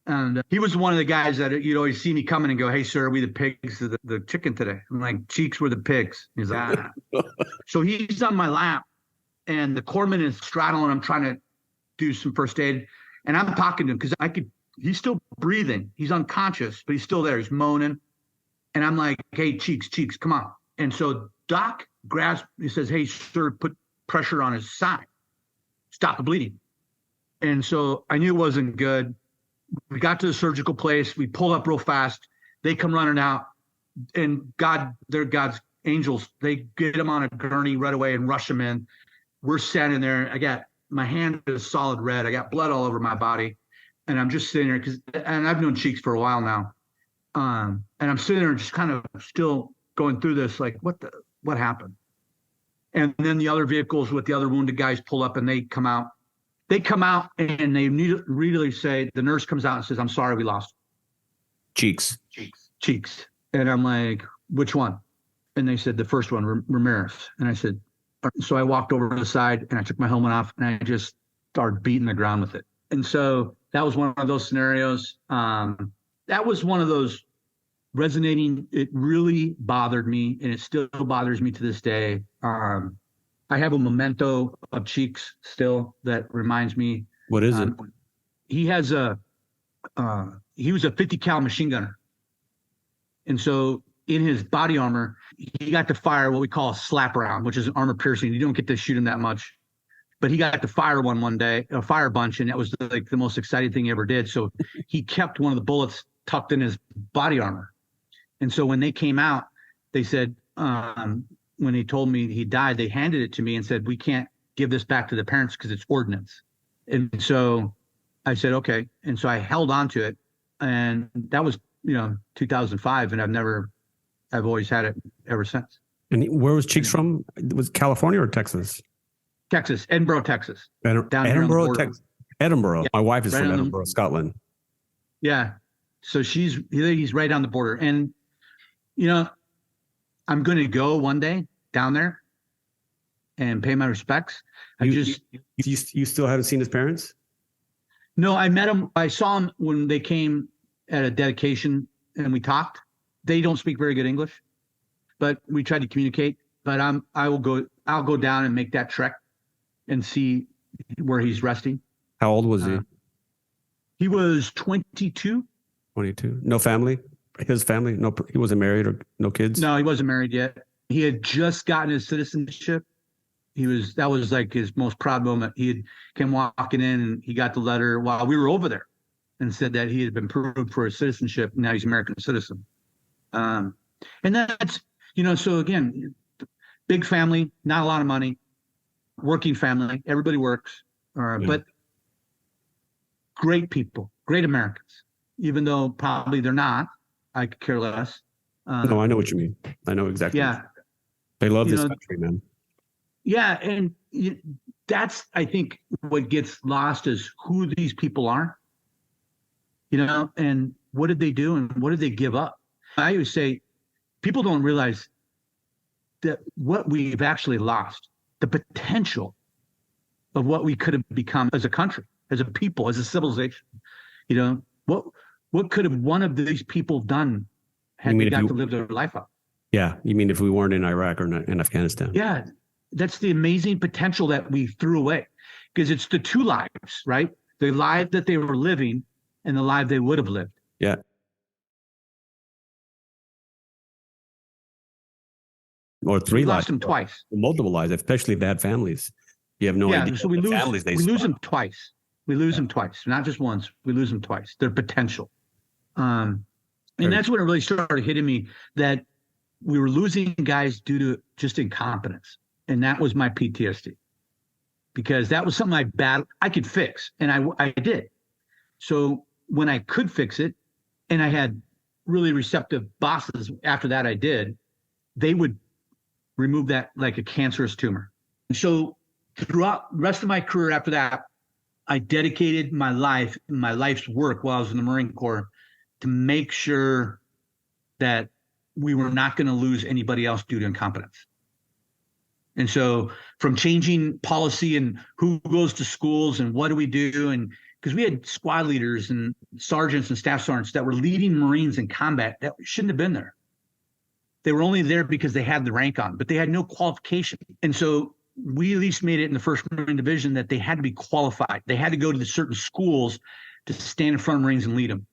Speaker 2: And he was one of the guys that you'd always see me coming and go, hey, sir, are we the pigs or the chicken today? I'm like, Cheeks were the pigs. He's like, ah. So he's on my lap, and the corpsman is straddling him, trying to do some first aid. And I'm talking to him because he's still breathing. He's unconscious, but he's still there. He's moaning. And I'm like, hey, Cheeks, come on. And so Doc grabs, he says, hey, sir, put pressure on his side. Stop the bleeding. And so I knew it wasn't good. We got to the surgical place. We pulled up real fast. They come running out. And they're God's angels. They get him on a gurney right away and rush him in. We're standing there. My hand is solid red. I got blood all over my body. And I'm just sitting there and I've known Cheeks for a while now. And I'm sitting there just kind of still going through this, like, what happened? And then the other vehicles with the other wounded guys pull up, and they come out. They come out, and they immediately say, the nurse comes out and says, I'm sorry, we lost
Speaker 1: Cheeks.
Speaker 2: And I'm like, which one? And they said, the first one, Ramirez. And I said, so I walked over to the side, and I took my helmet off, and I just started beating the ground with it. And so that was one of those scenarios. That was one of those resonating. It really bothered me, and it still bothers me to this day. I have a memento of Cheeks still that reminds me.
Speaker 1: What is it?
Speaker 2: He was a 50 cal machine gunner. And so in his body armor, he got to fire what we call a slap round, which is an armor piercing. You don't get to shoot him that much, but he got to fire one day, a fire bunch. And that was like the most exciting thing he ever did. So he kept one of the bullets tucked in his body armor. And so when they came out, they said, when he told me he died, they handed it to me and said, we can't give this back to the parents because it's ordnance. And so I said, okay. And so I held on to it. And that was, 2005. And I've always had it ever since.
Speaker 1: And where was Cheeks from? Was it California or Texas?
Speaker 2: Texas, Edinburgh, Texas.
Speaker 1: Edinburgh, Texas. Edinburgh.
Speaker 2: Yeah,
Speaker 1: my wife is
Speaker 2: right
Speaker 1: from Edinburgh, Scotland.
Speaker 2: Yeah. So he's right on the border. And, I'm going to go one day down there and pay my respects.
Speaker 1: You still haven't seen his parents?
Speaker 2: No, I met him. I saw him when they came at a dedication and we talked. They don't speak very good English, but we tried to communicate. But I'll go down and make that trek and see where he's resting.
Speaker 1: How old was he?
Speaker 2: He was 22.
Speaker 1: 22. No family? His family? No, he wasn't married or no kids?
Speaker 2: No, he wasn't married yet. He had just gotten his citizenship. That was like his most proud moment. He had came walking in and he got the letter while we were over there and said that he had been approved for his citizenship. Now he's an American citizen. And that's, so again, big family, not a lot of money, working family. Everybody works, but great people, great Americans, even though probably they're not. I could care less.
Speaker 1: No, I know what you mean. I know exactly.
Speaker 2: Yeah.
Speaker 1: They love this country, man.
Speaker 2: Yeah. And that's, I think, what gets lost is who these people are, and what did they do and what did they give up? I always say people don't realize what we've actually lost, the potential of what we could have become as a country, as a people, as a civilization. You know, what could have one of these people done had they got to live their life out?
Speaker 1: Yeah. You mean if we weren't in Iraq or in Afghanistan?
Speaker 2: Yeah. That's the amazing potential that we threw away, because it's the two lives, right? The life that they were living and the life they would have lived.
Speaker 1: Yeah. Or three
Speaker 2: we
Speaker 1: lives.
Speaker 2: Lost them twice.
Speaker 1: Multiple lives, especially if they had families. You have no idea.
Speaker 2: So we lose them twice. We lose them twice, not just once. We lose them twice. Their potential. And that's when it really started hitting me that we were losing guys due to just incompetence. And that was my PTSD, because that was something I could fix, and I did. So when I could fix it, and I had really receptive bosses after that, I did, they would remove that like a cancerous tumor. And so throughout the rest of my career after that, I dedicated my life's work while I was in the Marine Corps to make sure that we were not going to lose anybody else due to incompetence. And so from changing policy and who goes to schools and what do we do, and because we had squad leaders and sergeants and staff sergeants that were leading Marines in combat that shouldn't have been there. They were only there because they had the rank on, but they had no qualification. And so we at least made it in the 1st Marine Division that they had to be qualified. They had to go to the certain schools to stand in front of Marines and lead them.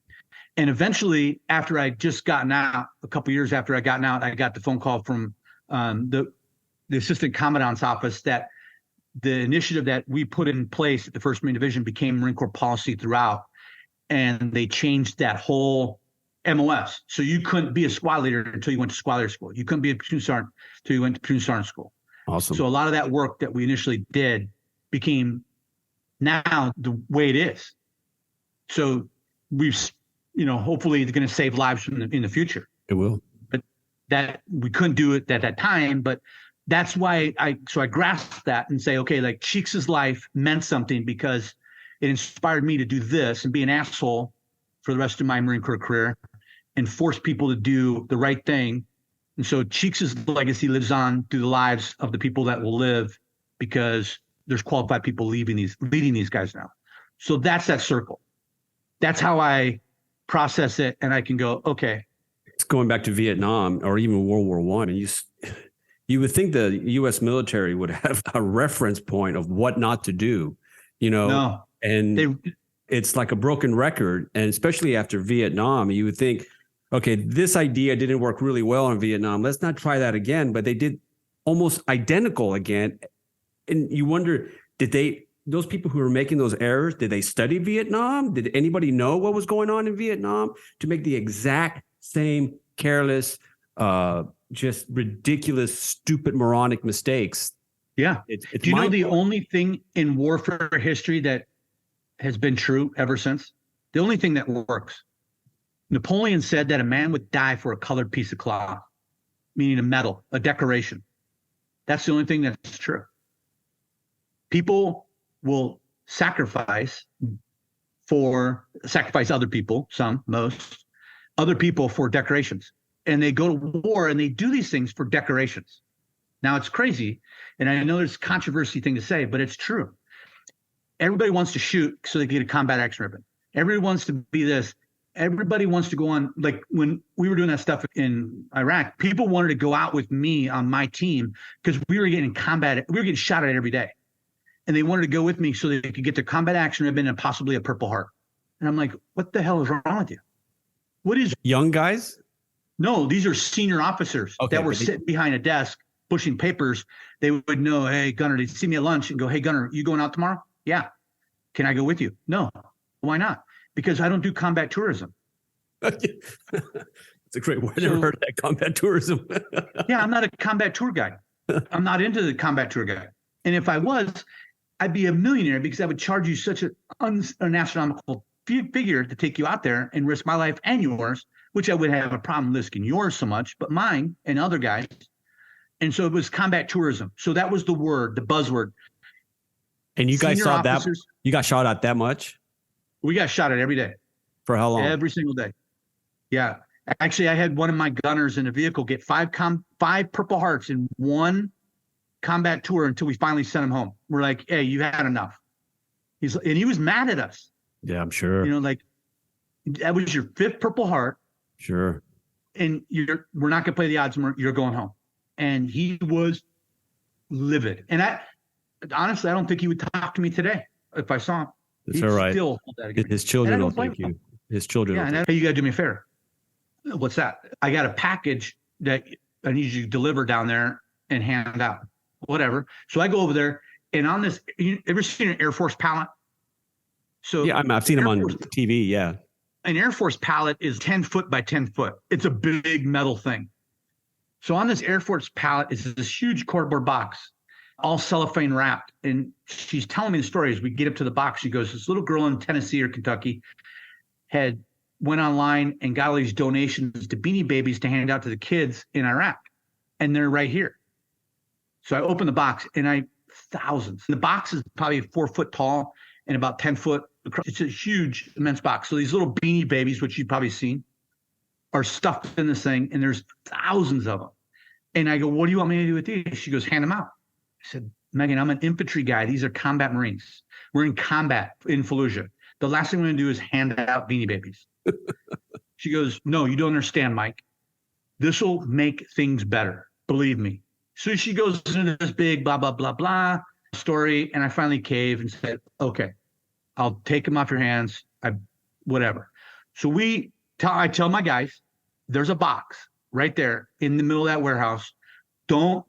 Speaker 2: And eventually, after I just gotten out, a couple of years after I gotten out, I got the phone call from the Assistant Commandant's office that the initiative that we put in place at the 1st Marine Division became Marine Corps policy throughout. And they changed that whole MOS. So you couldn't be a squad leader until you went to squad leader school. You couldn't be a platoon sergeant until you went to platoon sergeant school.
Speaker 1: Awesome.
Speaker 2: So a lot of that work that we initially did became now the way it is. So we've, hopefully it's going to save lives in the future.
Speaker 1: It will.
Speaker 2: But that we couldn't do it at that time. But that's why I grasped that and say, okay, like Cheeks' life meant something because it inspired me to do this and be an asshole for the rest of my Marine Corps career and force people to do the right thing. And so Cheeks' legacy lives on through the lives of the people that will live, because there's qualified people leading these guys now. So that's that circle. That's how I process it. And I can go, okay.
Speaker 1: It's going back to Vietnam or even World War I. And you would think the U.S. military would have a reference point of what not to do,
Speaker 2: No,
Speaker 1: and it's like a broken record. And especially after Vietnam, you would think, okay, this idea didn't work really well in Vietnam. Let's not try that again. But they did almost identical again. And you wonder, those people who were making those errors, did they study Vietnam? Did anybody know what was going on in Vietnam to make the exact same careless, just ridiculous, stupid, moronic mistakes?
Speaker 2: Yeah. Do you know the only thing in warfare history that has been true ever since? The only thing that works. Napoleon said that a man would die for a colored piece of cloth, meaning a medal, a decoration. That's the only thing that's true. People will sacrifice other people, some, most, other people for decorations. And they go to war and they do these things for decorations. Now it's crazy. And I know there's a controversy thing to say, but it's true. Everybody wants to shoot so they can get a combat action ribbon. Everybody wants to be this. Everybody wants to go on. Like when we were doing that stuff in Iraq, people wanted to go out with me on my team because we were getting shot at every day. And they wanted to go with me so they could get their combat action ribbon and possibly a Purple Heart. And I'm like, what the hell is wrong with you? What is
Speaker 1: young guys?
Speaker 2: No, these are senior officers that were sitting behind a desk pushing papers. They would know, hey, Gunner, they'd see me at lunch and go, hey, Gunner, you going out tomorrow? Yeah. Can I go with you? No. Why not? Because I don't do combat tourism.
Speaker 1: It's a great word. I never heard of that, combat tourism.
Speaker 2: Yeah, I'm not a combat tour guide. I'm not into the combat tour guide. And if I was, I'd be a millionaire because I would charge you such an astronomical figure to take you out there and risk my life and yours, which I would have a problem risking yours so much, but mine and other guys. And so it was combat tourism. So that was the buzzword.
Speaker 1: And you guys saw that? You got shot at that much?
Speaker 2: We got shot at every day.
Speaker 1: For how long?
Speaker 2: Every single day. Yeah. Actually, I had one of my gunners in a vehicle get five Purple Hearts in one combat tour until we finally sent him home. We're like, hey, you had enough. He was mad at us.
Speaker 1: Yeah, I'm sure.
Speaker 2: Like that was your fifth Purple Heart.
Speaker 1: Sure.
Speaker 2: And we're not going to play the odds. You're going home. And he was livid. And honestly, I don't think he would talk to me today if I saw him.
Speaker 1: That's all right.
Speaker 2: Still hold that against
Speaker 1: His children don't thank you. His children.
Speaker 2: Yeah, hey, you got to do me a favor. What's that? I got a package that I need you to deliver down there and hand out. Whatever. So I go over there, and on this, you ever seen an Air Force pallet? So
Speaker 1: yeah, I've seen them on TV. Yeah.
Speaker 2: An Air Force pallet is 10 foot by 10 foot. It's a big metal thing. So on this Air Force pallet is this huge cardboard box, all cellophane wrapped. And she's telling me the story as we get up to the box. She goes, this little girl in Tennessee or Kentucky went online and got all these donations to Beanie Babies to hand out to the kids in Iraq. And they're right here. So I open the box and thousands. The box is probably 4 foot tall and about 10 foot across. It's a huge, immense box. So these little Beanie Babies, which you've probably seen, are stuffed in this thing, and there's thousands of them. And I go, what do you want me to do with these? She goes, hand them out. I said, Megan, I'm an infantry guy. These are combat Marines. We're in combat in Fallujah. The last thing we're going to do is hand out Beanie Babies. She goes, no, you don't understand, Mike. This will make things better. Believe me. So she goes into this big blah, blah, blah, blah story. And I finally cave and said, okay, I'll take them off your hands. Whatever. So I tell my guys, there's a box right there in the middle of that warehouse. Don't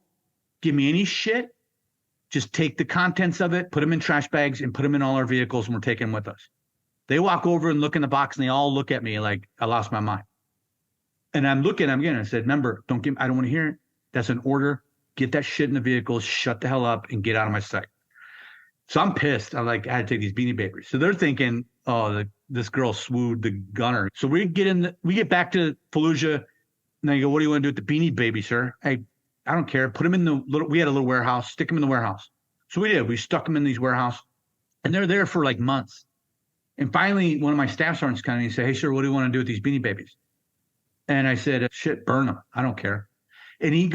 Speaker 2: give me any shit. Just take the contents of it, put them in trash bags, and put them in all our vehicles, and we're taking them with us. They walk over and look in the box, and they all look at me like I lost my mind. And I'm looking at them again. I said, remember, I don't want to hear it. That's an order. Get that shit in the vehicle, shut the hell up, and get out of my sight. So I'm pissed. I'm like, I had to take these Beanie Babies. So they're thinking, oh, this girl swooed the gunner. So we get back to Fallujah, and they go, what do you want to do with the Beanie Baby, sir? I don't care. Put them in we had a little warehouse, stick them in the warehouse. So we did. We stuck them in these warehouse, and they're there for like months. And finally, one of my staff sergeants come in and said, hey, sir, what do you want to do with these Beanie Babies? And I said, shit, burn them. I don't care. And he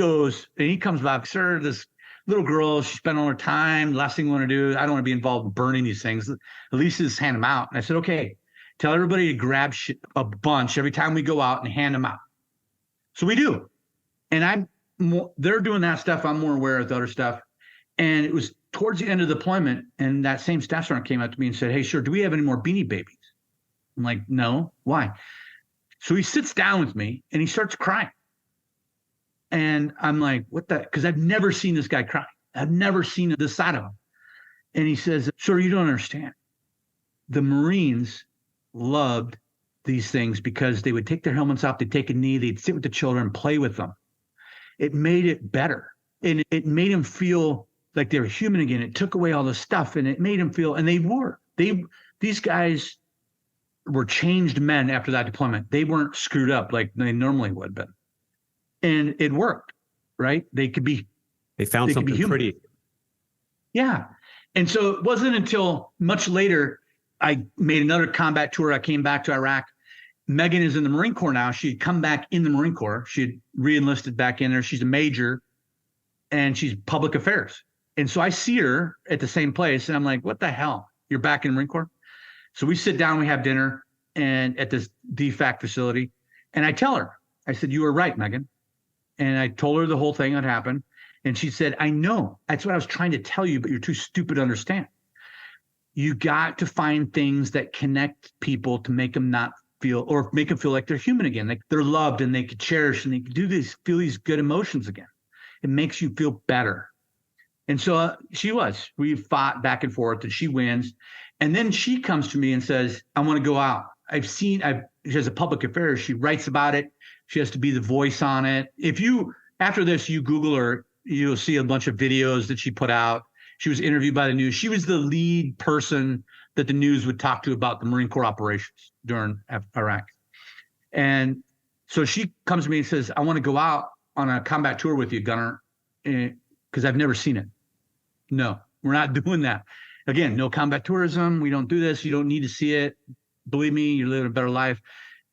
Speaker 2: comes back, sir, this little girl, she spent all her time. Last thing we want to do, I don't want to be involved in burning these things. At least just hand them out. And I said, okay, tell everybody to grab a bunch every time we go out and hand them out. So we do. And they're doing that stuff. I'm more aware of the other stuff. And it was towards the end of the deployment, and that same staff sergeant came up to me and said, hey, sir, do we have any more Beanie Babies? I'm like, no. Why? So he sits down with me and he starts crying. And I'm like, what the? Because I've never seen this guy cry. I've never seen this side of him. And he says, sir, you don't understand. The Marines loved these things because they would take their helmets off, they'd take a knee, they'd sit with the children, play with them. It made it better. And it made them feel like they were human again. It took away all the stuff, and it made them feel, and these guys were changed men after that deployment. They weren't screwed up like they normally would have been. And it worked, right? They found something pretty. Yeah. And so it wasn't until much later I made another combat tour. I came back to Iraq. Megan is in the Marine Corps now. She'd come back in the Marine Corps. She had re-enlisted back in there. She's a major, and she's public affairs. And so I see her at the same place, and I'm like, what the hell? You're back in the Marine Corps? So we sit down, we have dinner and at this DFAC facility. And I tell her, I said, you were right, Megan. And I told her the whole thing had happened. And she said, I know. That's what I was trying to tell you, but you're too stupid to understand. You got to find things that connect people to make them not feel, or make them feel like they're human again, like they're loved and they could cherish and they could feel these good emotions again. It makes you feel better. And so we fought back and forth, and she wins. And then she comes to me and says, I want to go out. She has a public affairs. She writes about it. She has to be the voice on it. After this, you Google her, you'll see a bunch of videos that she put out. She was interviewed by the news. She was the lead person that the news would talk to about the Marine Corps operations during Iraq. And so she comes to me and says, I want to go out on a combat tour with you, Gunner, because I've never seen it. No, we're not doing that. Again, no combat tourism. We don't do this. You don't need to see it. Believe me, you're living a better life.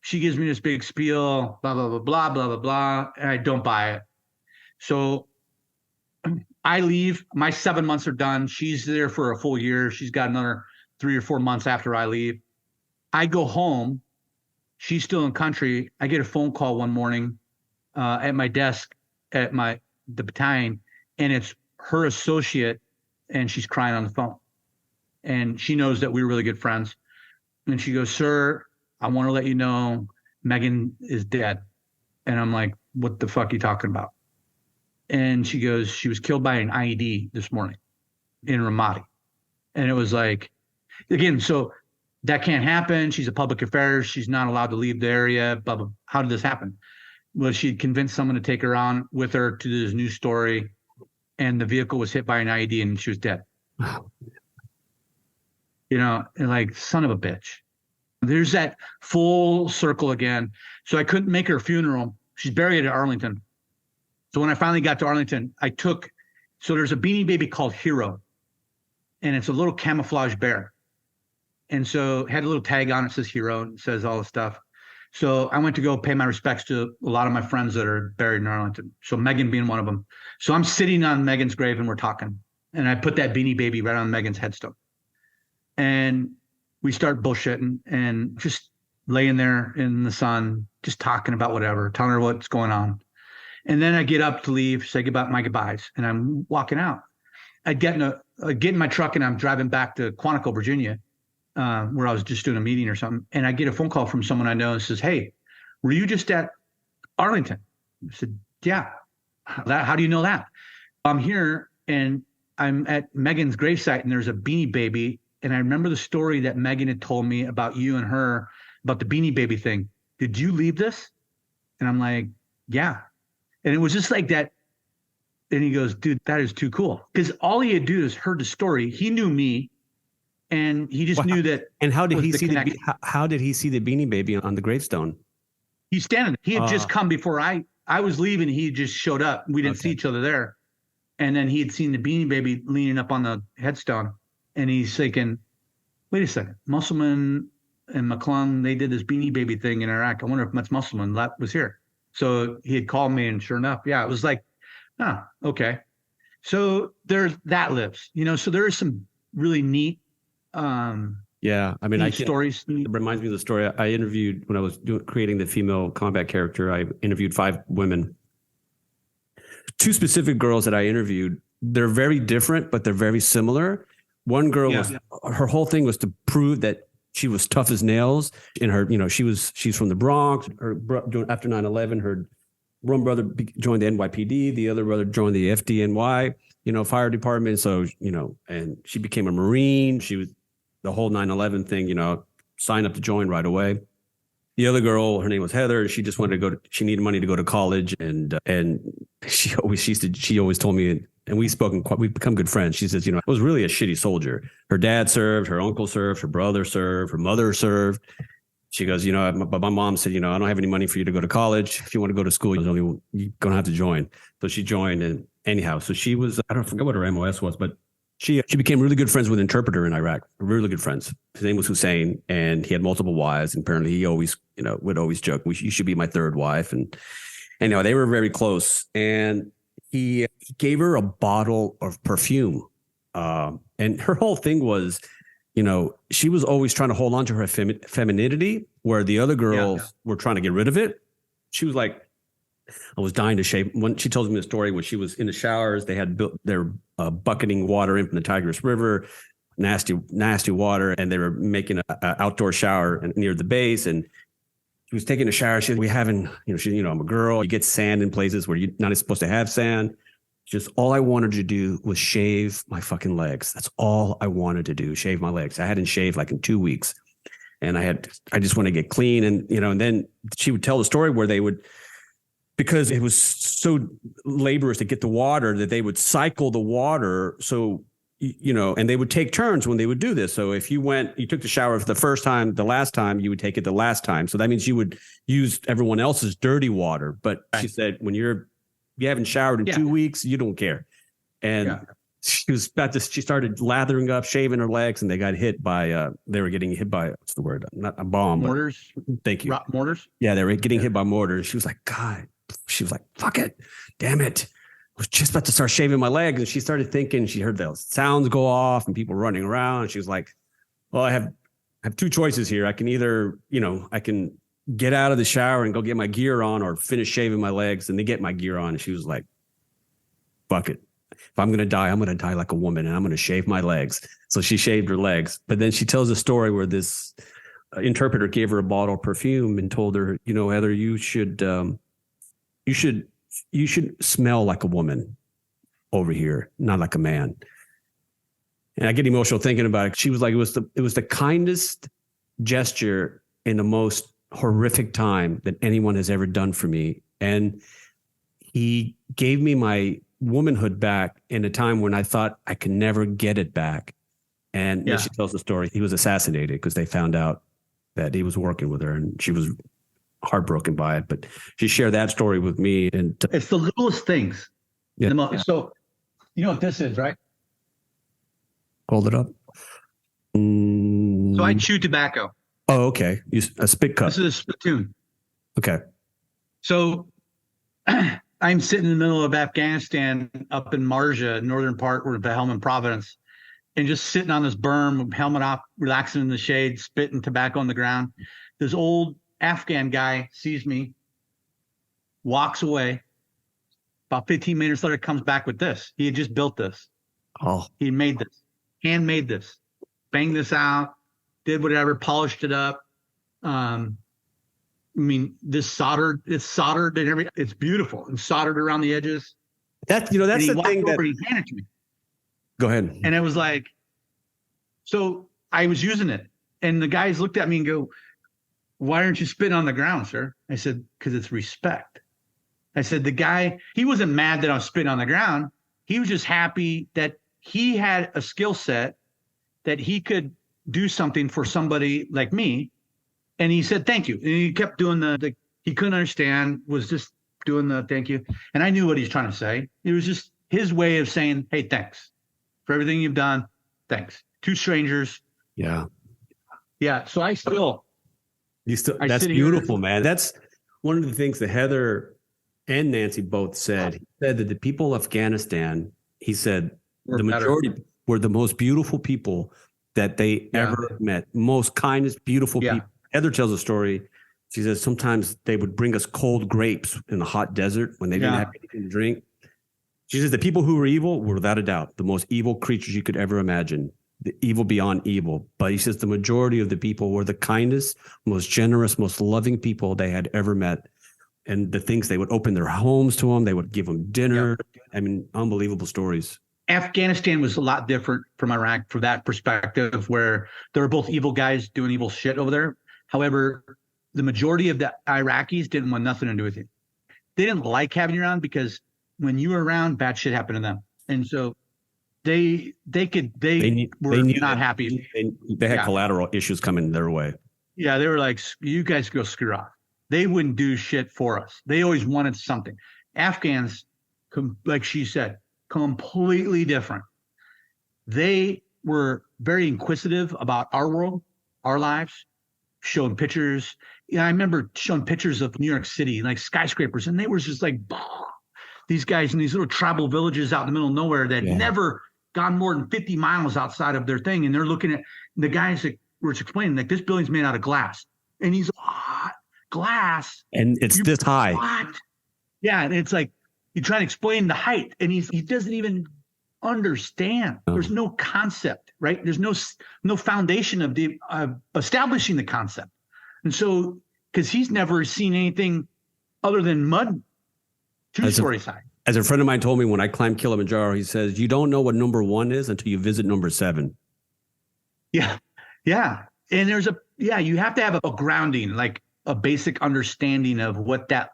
Speaker 2: she gives me this big spiel, blah, blah, blah, blah, blah, blah, blah, and I don't buy it. So I leave. My 7 months are done. She's there for a full year. She's got another 3 or 4 months after I leave. I go home. She's still in country. I get a phone call one morning at my desk at the battalion, and it's her associate, and she's crying on the phone. And she knows that we're really good friends. And she goes, "Sir, I want to let you know Megan is dead." And I'm like, "What the fuck are you talking about?" And she goes, "She was killed by an IED this morning in Ramadi." And it was like, again, so that can't happen. She's a public affairs. She's not allowed to leave the area. Blah, blah. How did this happen? Well, she convinced someone to take her on with her to this new story. And the vehicle was hit by an IED and she was dead. You know, and like, son of a bitch. There's that full circle again. So I couldn't make her funeral. She's buried at Arlington. So when I finally got to Arlington, so there's a Beanie Baby called Hero, and it's a little camouflage bear. And so it had a little tag on it, says Hero, and it says all the stuff. So I went to go pay my respects to a lot of my friends that are buried in Arlington. So Megan being one of them. So I'm sitting on Megan's grave and we're talking. And I put that Beanie Baby right on Megan's headstone. And we start bullshitting and just laying there in the sun, just talking about whatever, telling her what's going on. And then I get up to leave, say goodbye, my goodbyes, and I'm walking out. I get in my truck and I'm driving back to Quantico, Virginia, where I was just doing a meeting or something. And I get a phone call from someone I know and says, "Hey, were you just at Arlington?" I said, "Yeah." How do you know that? "I'm here and I'm at Megan's gravesite and there's a Beanie Baby. And I remember the story that Megan had told me about you and her, about the Beanie Baby thing. Did you leave this?" And I'm like, "Yeah." And it was just like that. And he goes, "Dude, that is too cool." Because all he had to do is heard the story. He knew me, and he just knew that.
Speaker 1: And how did he see how did he see the Beanie Baby on the gravestone?
Speaker 2: He's standing there. He had just come before I was leaving. He just showed up. We didn't see each other there. And then he had seen the Beanie Baby leaning up on the headstone. And he's thinking, "Wait a second, Musselman and McClung, they did this Beanie Baby thing in Iraq. I wonder if that's Musselman that was here." So he had called me, and sure enough, yeah, it was like, "Oh, okay." So that lives, you know. So there is some really neat,
Speaker 1: yeah. I mean,
Speaker 2: stories.
Speaker 1: It reminds me of the story I interviewed when I was creating the female combat character. I interviewed 5 women, 2 specific girls that I interviewed. They're very different, but they're very similar. One girl her whole thing was to prove that she was tough as nails in her, you know, she's from the Bronx. After 9/11, her one brother joined the NYPD. The other brother joined the FDNY, you know, fire department. So, you know, and she became a Marine. She was the whole 9/11 thing, you know, signed up to join right away. The other girl, her name was Heather. She just wanted to she needed money to go to college. And she always told me, and we've become good friends. She says, you know, I was really a shitty soldier. Her dad served, her uncle served, her brother served, her mother served. She goes, you know, but my mom said, you know, I don't have any money for you to go to college. If you want to go to school, you're going to have to join. So she joined. And anyhow, so she was, I forget what her MOS was, but she became really good friends with an interpreter in Iraq, really good friends. His name was Hussein, and he had multiple wives. And apparently he always, you know, would always joke, you should be my 3rd wife. And anyhow, they were very close. And he gave her a bottle of perfume. And her whole thing was, you know, she was always trying to hold on to her femininity, where the other girls were trying to get rid of it. She was like, I was dying to shave. When she tells me the story, when she was in the showers, they had built their bucketing water in from the Tigris River, nasty water, and they were making an outdoor shower near the base. And she was taking a shower. She said, "We haven't, you know, I'm a girl. You get sand in places where you're not supposed to have sand." Just all I wanted to do was shave my fucking legs. That's all I wanted to do, shave my legs. I hadn't shaved like in 2 weeks. And I just want to get clean. And, you know, and then she would tell the story where they would, because it was so laborious to get the water, that they would cycle the water. So, you know, and they would take turns when they would do this. So if you took the shower for the first time, the last time you would take it the last time. So that means you would use everyone else's dirty water. But she said, when you haven't showered in 2 weeks, you don't care. And she started lathering up, shaving her legs, and they got hit by, they were getting hit by, what's the word? Not a bomb.
Speaker 2: Mortars.
Speaker 1: Thank you.
Speaker 2: Mortars.
Speaker 1: Yeah, they were getting hit by mortars. She was like, God, she was like, fuck it. Damn it. I was just about to start shaving my legs. And she started thinking, she heard those sounds go off and people running around. And she was like, well, I have two choices here. I can either, I can get out of the shower and go get my gear on or finish shaving my legs and then get my gear on. And she was like, fuck it. If I'm going to die, I'm going to die like a woman and I'm going to shave my legs. So she shaved her legs. But then she tells a story where this interpreter gave her a bottle of perfume and told her, Heather, you should smell like a woman over here, not like a man. And I get emotional thinking about it. She was like, it was the kindest gesture in the most horrific time that anyone has ever done for me. And he gave me my womanhood back in a time when I thought I could never get it back. And she tells the story. He was assassinated because they found out that he was working with her, and she was heartbroken by it. But she shared that story with me. And
Speaker 2: it's the littlest things.
Speaker 1: Yeah.
Speaker 2: So you know what this is, right?
Speaker 1: Hold it up.
Speaker 2: So I chew tobacco.
Speaker 1: Oh, okay. A spit cup.
Speaker 2: This is a spittoon.
Speaker 1: Okay.
Speaker 2: So I'm sitting in the middle of Afghanistan up in Marja, northern part where the Helmand Province, and just sitting on this berm, helmet off, relaxing in the shade, spitting tobacco on the ground. This old Afghan guy sees me, walks away. About 15 minutes later, comes back with this. He had just built this.
Speaker 1: Oh.
Speaker 2: He made this, handmade this, banged this out, did whatever, polished it up. It's soldered and everything. It's beautiful and soldered around the edges.
Speaker 1: That's the thing that
Speaker 2: he handed to me.
Speaker 1: Go ahead.
Speaker 2: And it was like, so I was using it, and the guys looked at me and go, "Why aren't you spitting on the ground, sir?" I said, "Because it's respect." I said, the guy, he wasn't mad that I was spitting on the ground. He was just happy that he had a skill set that he could do something for somebody like me. And he said, thank you. And he kept doing he couldn't understand, was just doing the thank you. And I knew what he's trying to say. It was just his way of saying, hey, thanks for everything you've done. Thanks. Two strangers.
Speaker 1: Yeah.
Speaker 2: Yeah. So
Speaker 1: that's beautiful, man. That's one of the things that Heather and Nancy both said. He said that the people of Afghanistan, he said, the majority were the most beautiful people that they ever met. Most kindest, beautiful people. Heather tells a story. She says sometimes they would bring us cold grapes in the hot desert when they didn't have anything to drink. She says the people who were evil were, without a doubt, the most evil creatures you could ever imagine. The evil beyond evil. But he says the majority of the people were the kindest, most generous, most loving people they had ever met. And the things, they would open their homes to them. They would give them dinner. Unbelievable stories.
Speaker 2: Afghanistan was a lot different from Iraq from that perspective, where there were both evil guys doing evil shit over there. However, the majority of the Iraqis didn't want nothing to do with you. They didn't like having you around because when you were around, bad shit happened to them. And so they were not happy.
Speaker 1: They had collateral issues coming their way.
Speaker 2: Yeah, they were like, you guys go screw off. They wouldn't do shit for us. They always wanted something. Afghans, like she said, completely different. They were very inquisitive about our world, our lives, showing pictures. I remember showing pictures of New York City, like skyscrapers, and they were just like, bah. These guys in these little tribal villages out in the middle of nowhere that never gone more than 50 miles outside of their thing. And they're looking at the guys that were explaining, like, this building's made out of glass. And he's glass.
Speaker 1: And it's this high.
Speaker 2: What? Yeah. And it's like, you try to explain the height, and he doesn't even understand. There's no concept, right? There's no foundation of the establishing the concept. And so, because he's never seen anything other than mud, 2 stories high.
Speaker 1: As a friend of mine told me when I climbed Kilimanjaro, he says, you don't know what number 1 is until you visit number 7.
Speaker 2: Yeah. Yeah. And you have to have a grounding, like a basic understanding of what that,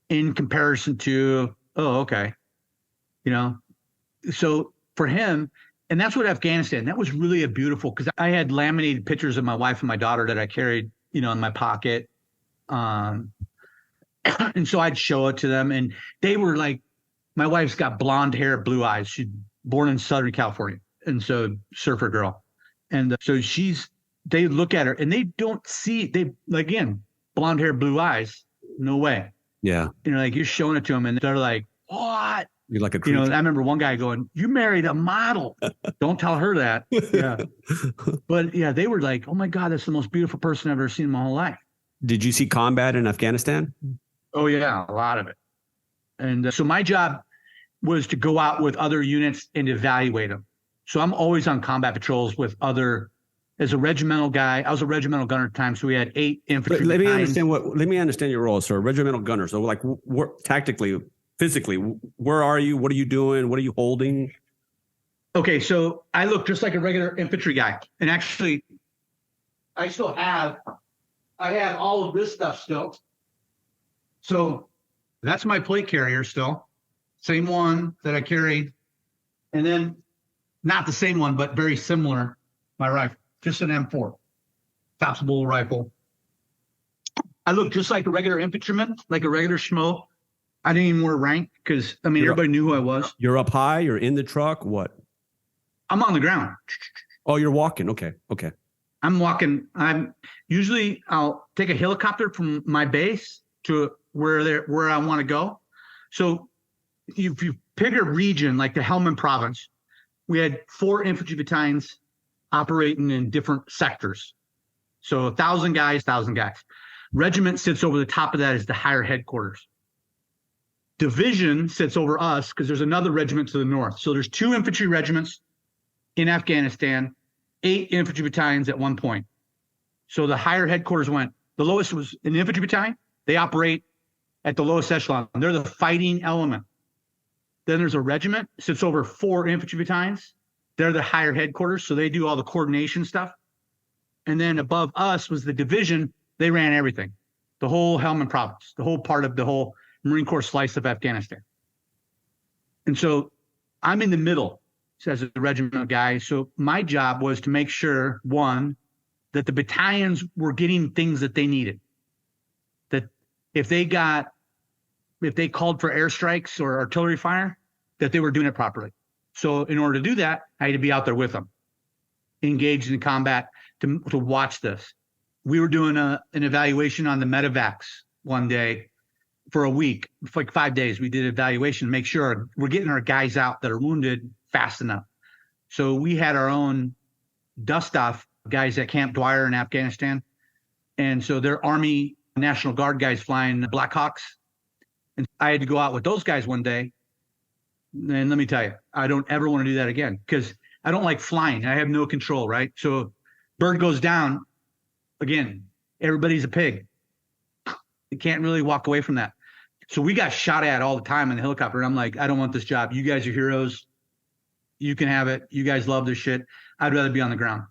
Speaker 2: in comparison to, so for him, and that's what Afghanistan, that was really a beautiful, because I had laminated pictures of my wife and my daughter that I carried, in my pocket. And so I'd show it to them, and they were like, my wife's got blonde hair, blue eyes. She's born in Southern California. And so surfer girl. And so they look at her and they don't see, again, blonde hair, blue eyes. No way.
Speaker 1: Yeah.
Speaker 2: Like you're showing it to them and they're like, what?
Speaker 1: You're like a creature.
Speaker 2: I remember one guy going, you married a model. Don't tell her that. Yeah. But yeah, they were like, oh my God, that's the most beautiful person I've ever seen in my whole life.
Speaker 1: Did you see combat in Afghanistan?
Speaker 2: Oh yeah, a lot of it. And so my job was to go out with other units and evaluate them. So I'm always on combat patrols with as a regimental guy. I was a regimental gunner at the time, so we had 8 infantry.
Speaker 1: Let me understand your role. So a regimental gunner. So like tactically, physically, where are you? What are you doing? What are you holding?
Speaker 2: Okay, so I look just like a regular infantry guy. And actually, I have all of this stuff still. So that's my plate carrier still. Same one that I carried. And then not the same one, but very similar, my rifle. Just an M4, Topsable rifle. I look just like a regular infantryman, like a regular schmo. I didn't even wear rank because, everybody knew who I was.
Speaker 1: You're up high? You're in the truck? What?
Speaker 2: I'm on the ground.
Speaker 1: Oh, you're walking. Okay.
Speaker 2: I'm walking. I'll take a helicopter from my base to where I want to go. So if you pick a region like the Helmand province, we had 4 infantry battalions operating in different sectors. So 1,000 guys. Regiment sits over the top of that as the higher headquarters. Division sits over us because there's another regiment to the north. So there's 2 infantry regiments in Afghanistan, 8 infantry battalions at one point. So the higher headquarters the lowest was an infantry battalion. They operate at the lowest echelon. They're the fighting element. Then there's a regiment, sits over 4 infantry battalions. They're the higher headquarters, so they do all the coordination stuff. And then above us was the division. They ran everything, the whole Helmand province, the whole part of the whole Marine Corps slice of Afghanistan. And so I'm in the middle as a regimental guy. So my job was to make sure, one, that the battalions were getting things that they needed. That if they called for airstrikes or artillery fire, that they were doing it properly. So in order to do that, I had to be out there with them, engaged in combat to watch this. We were doing an evaluation on the medevacs one day for a week, for like 5 days. We did evaluation to make sure we're getting our guys out that are wounded fast enough. So we had our own dust off guys at Camp Dwyer in Afghanistan. And so they're Army National Guard guys flying Blackhawks. And I had to go out with those guys one day. And let me tell you, I don't ever want to do that again because I don't like flying. I have no control, right? So bird goes down, again, everybody's a pig. You can't really walk away from that. So we got shot at all the time in the helicopter. And I'm like, I don't want this job. You guys are heroes. You can have it. You guys love this shit. I'd rather be on the ground.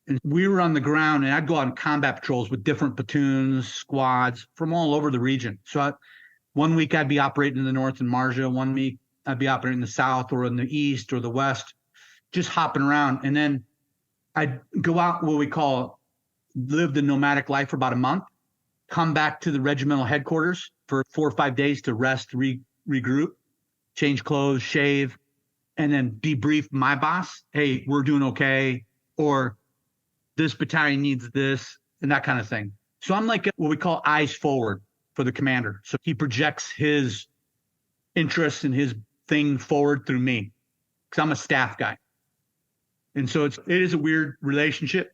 Speaker 2: And we were on the ground, and I'd go out on combat patrols with different platoons, squads from all over the region. So one week I'd be operating in the north in Marja. One week I'd be operating in the south or in the east or the west, just hopping around. And then I'd go out what we live the nomadic life for about a month, come back to the regimental headquarters for 4 or 5 days to rest, regroup, change clothes, shave, and then debrief my boss. Hey, we're doing okay. Or this battalion needs this and that kind of thing. So I'm like what we call eyes forward for the commander. So he projects his interests and his thing forward through me because I'm a staff guy. And so it is a weird relationship.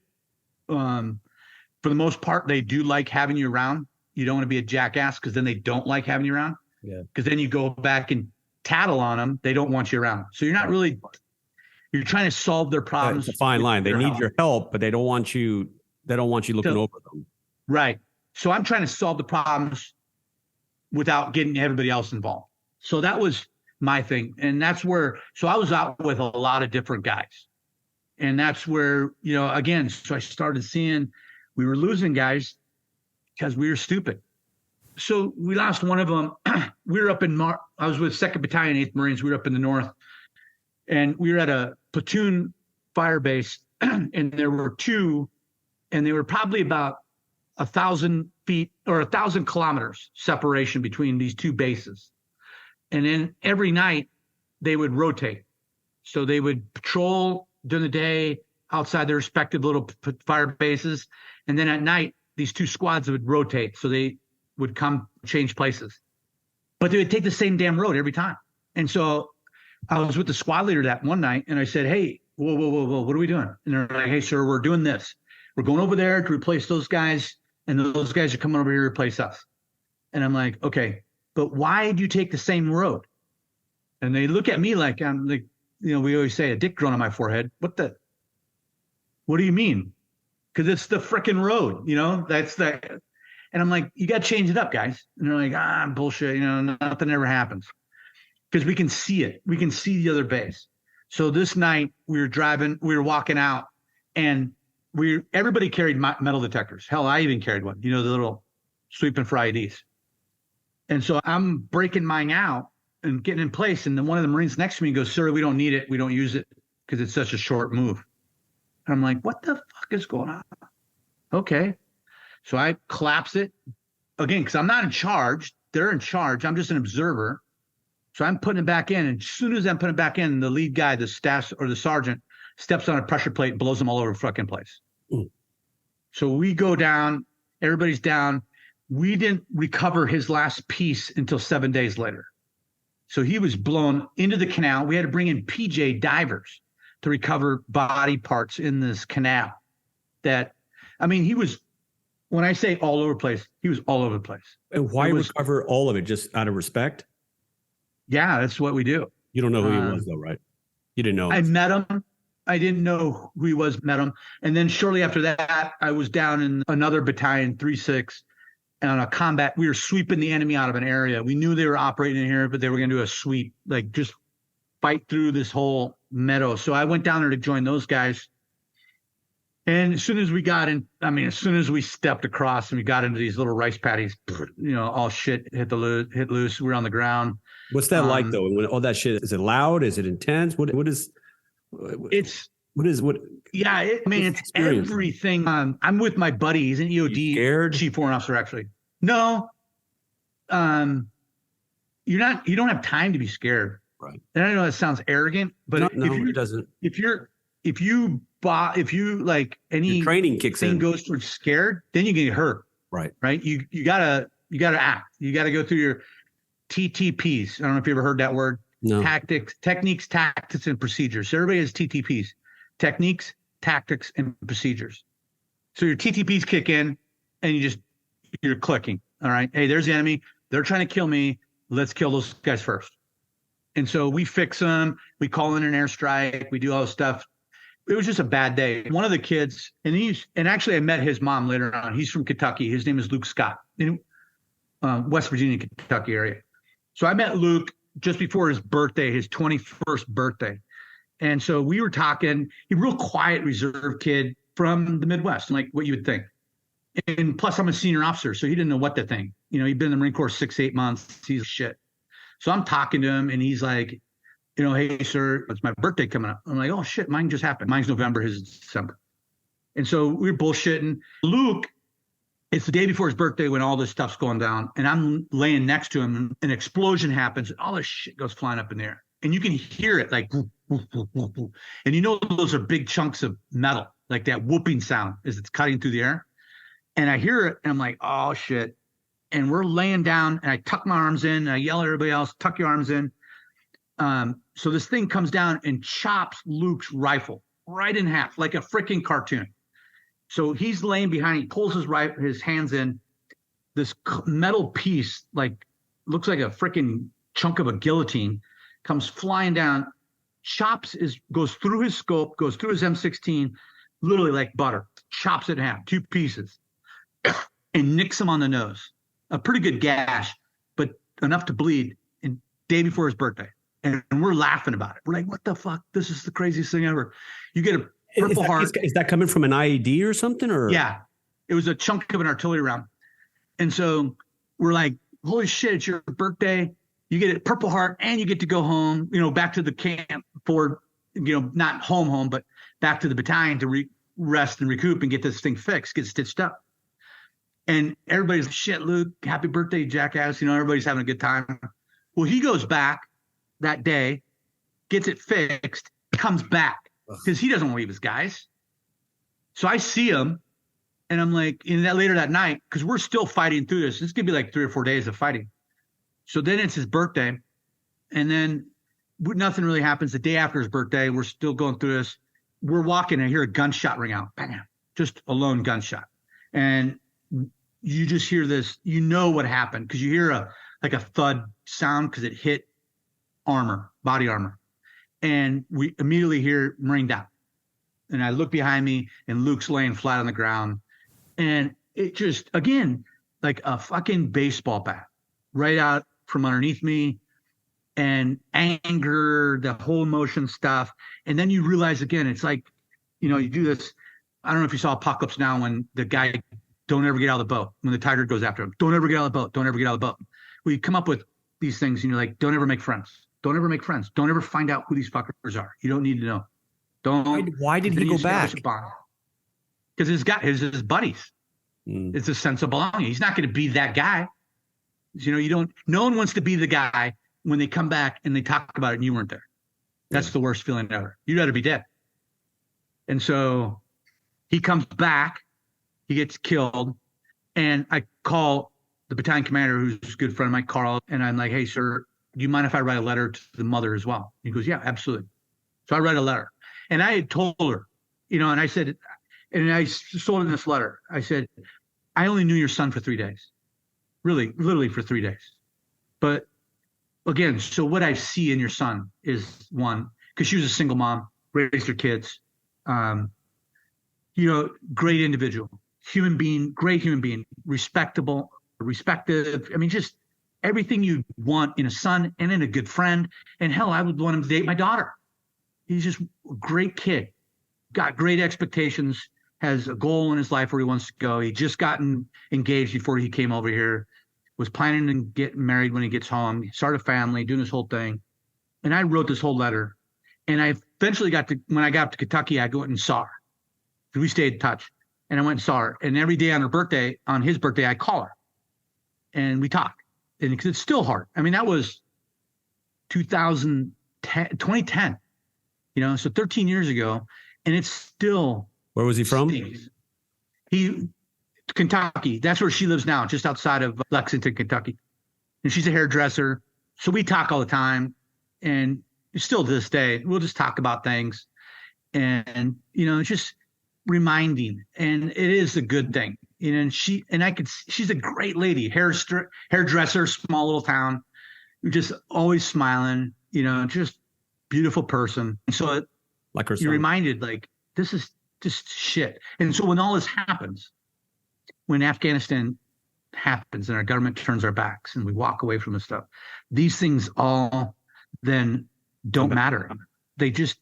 Speaker 2: For the most part, they do like having you around. You don't want to be a jackass because then they don't like having you around. Yeah. Because then you go back and tattle on them. They don't want you around. So you're not really, you're trying to solve their problems.
Speaker 1: It's a fine line. They need your help, but they don't want you looking over them.
Speaker 2: Right. So I'm trying to solve the problems without getting everybody else involved. So that was my thing. And that's where, so I was out with a lot of different guys. And that's where, again, so I started seeing we were losing guys because we were stupid. So we lost one of them. We were up in I was with 2nd Battalion, 8th Marines. We were up in the north. And we were at a platoon fire base. And there were 2, and they were probably about 1,000 feet or 1,000 kilometers separation between these 2 bases. And then every night they would rotate. So they would patrol during the day outside their respective little fire bases. And then at night, these two squads would rotate. So they would come change places. But they would take the same damn road every time. And so I was with the squad leader that one night, and I said, hey, whoa, what are we doing? And they're like, hey, sir, we're doing this. We're going over there to replace those guys, and those guys are coming over here to replace us. And I'm like, okay, but why do you take the same road? And they look at me like I'm like, we always say a dick growing on my forehead. What do you mean? Because it's the frickin' road, that's that. And I'm like, you got to change it up, guys. And they're like, bullshit, nothing ever happens. Because we can see it. We can see the other base. So this night we were walking out, and everybody carried metal detectors. Hell, I even carried one, the little sweeping for IDs. And so I'm breaking mine out and getting in place. And then one of the Marines next to me goes, sir, we don't need it. We don't use it because it's such a short move. And I'm like, what the fuck is going on? Okay. So I collapse it again, because I'm not in charge. They're in charge. I'm just an observer. So I'm putting it back in. And as soon as I'm putting it back in, the lead guy, the staff or the sergeant, steps on a pressure plate and blows them all over the fucking place. Mm. So we go down. Everybody's down. We didn't recover his last piece until 7 days later. So he was blown into the canal. We had to bring in PJ divers to recover body parts in this canal. He was, when I say all over the place, he was all over the place.
Speaker 1: And why recover all of it? Just out of respect?
Speaker 2: Yeah, that's what we do.
Speaker 1: You don't know who he was, though, right? You didn't know him.
Speaker 2: I met him. I didn't know who he was, met him. And then shortly after that, I was down in another battalion, 3-6, on a combat. We were sweeping the enemy out of an area. We knew they were operating in here, but they were going to do a sweep, like just fight through this whole meadow. So I went down there to join those guys. And as soon as we got in, as soon as we stepped across and we got into these little rice paddies, all shit hit loose. We were on the ground.
Speaker 1: What's that like though? When all that shit, is it loud? Is it intense? It's
Speaker 2: everything. I'm with my buddy. He's an EOD Chief Warrant Officer, actually. No, you don't have time to be scared.
Speaker 1: Right.
Speaker 2: And I know that sounds arrogant, but
Speaker 1: no, it doesn't.
Speaker 2: If any
Speaker 1: training kicks in,
Speaker 2: goes towards scared, then you get hurt.
Speaker 1: Right.
Speaker 2: Right. You gotta act. You gotta go through your TTPs. I don't know if you ever heard that word.
Speaker 1: No.
Speaker 2: Techniques, tactics, and procedures. So everybody has TTPs: techniques, tactics, and procedures. So your TTPs kick in, and you're clicking. All right. Hey, there's the enemy. They're trying to kill me. Let's kill those guys first. And so we fix them. We call in an airstrike. We do all this stuff. It was just a bad day. One of the kids, and actually I met his mom later on. He's from Kentucky. His name is Luke Scott, in West Virginia, Kentucky area. So I met Luke just before his birthday, his 21st birthday. And so we were talking. He's a real quiet, reserved kid from the Midwest, like what you would think. And plus, I'm a senior officer, so he didn't know what to think. He'd been in the Marine Corps 6-8 months. He's shit. So I'm talking to him, and he's like, hey, sir, it's my birthday coming up. I'm like, oh, shit, mine just happened. Mine's November, his is December. And so we were bullshitting. Luke, it's the day before his birthday when all this stuff's going down, and I'm laying next to him, and an explosion happens, and all this shit goes flying up in the air. And you can hear it like, whoop, whoop, whoop, whoop, whoop. And those are big chunks of metal, like that whooping sound as it's cutting through the air. And I hear it, and I'm like, oh, shit. And we're laying down, and I tuck my arms in, and I yell at everybody else, tuck your arms in. So this thing comes down and chops Luke's rifle right in half, like a freaking cartoon. So he's laying behind, he pulls his hands in, this metal piece, like looks like a freaking chunk of a guillotine, comes flying down, goes through his scope, goes through his M16, literally like butter, chops it in half, 2 pieces, and nicks him on the nose. A pretty good gash, but enough to bleed, and day before his birthday. And we're laughing about it. We're like, what the fuck? This is the craziest thing ever. You get a Purple Heart.
Speaker 1: Is that coming from an IED or something? Or
Speaker 2: yeah, it was a chunk of an artillery round. And so we're like, holy shit, it's your birthday. You get a Purple Heart and you get to go home, back to the camp for, not home, but back to the battalion to rest and recoup and get this thing fixed, get stitched up. And everybody's like, shit, Luke, happy birthday, jackass. Everybody's having a good time. Well, he goes back that day gets it fixed, comes back because he doesn't want to leave his guys. So I see him, and I'm like, later that night, because we're still fighting through this. This could be like 3 or 4 days of fighting. So then it's his birthday, and then nothing really happens. The day after his birthday, we're still going through this. We're walking, and I hear a gunshot ring out. Bam, just a lone gunshot. And you just hear this, you know what happened, because you hear a thud sound because it hit body armor. And we immediately hear Marine down. And I look behind me, and Luke's laying flat on the ground. And it just, again, like a fucking baseball bat right out from underneath me, and anger, the whole emotion stuff. And then you realize again, it's like, you do this. I don't know if you saw Apocalypse Now when the guy, don't ever get out of the boat. When the tiger goes after him, don't ever get out of the boat. Don't ever get out of the boat. We come up with these things, and you're like, don't ever make friends. Don't ever make friends. Don't ever find out who these fuckers are. You don't need to know. Don't.
Speaker 1: Why did he go back?
Speaker 2: Because his buddies. It's a sense of belonging. He's not going to be that guy. No one wants to be the guy when they come back and they talk about it and you weren't there. That's the worst feeling ever. You'd rather be dead. And so he comes back, he gets killed, and I call the battalion commander, who's a good friend of mine, Carl, and I'm like, hey, sir, do you mind if I write a letter to the mother as well? He goes, yeah, absolutely. So I write a letter. And I had told her, and I said, and I told in this letter, I said, I only knew your son for 3 days. Really, literally for 3 days. But again, so what I see in your son is, one, because she was a single mom, raised her kids, great individual, human being, great human being, respectable, respective. I mean, just everything you want in a son and in a good friend. And hell, I would want him to date my daughter. He's just a great kid, got great expectations, has a goal in his life where he wants to go. He just gotten engaged before he came over here, was planning on getting married when he gets home, start a family, doing this whole thing. And I wrote this whole letter. And I eventually when I got up to Kentucky, I went and saw her. We stayed in touch. And I went and saw her. And every day on his birthday, I call her. And we talk. And because it's still hard. I mean, that was 2010, so 13 years ago. And it's still.
Speaker 1: Where was he from?
Speaker 2: Kentucky. That's where she lives now, just outside of Lexington, Kentucky. And she's a hairdresser. So we talk all the time. And still to this day, we'll just talk about things. And, it's just reminding. And it is a good thing. She's a great lady, hairdresser, small little town, just always smiling, just beautiful person. So
Speaker 1: like her son.
Speaker 2: You're reminded, like, this is just shit. And so when all this happens, when Afghanistan happens and our government turns our backs and we walk away from this stuff, these things all then don't matter. They just,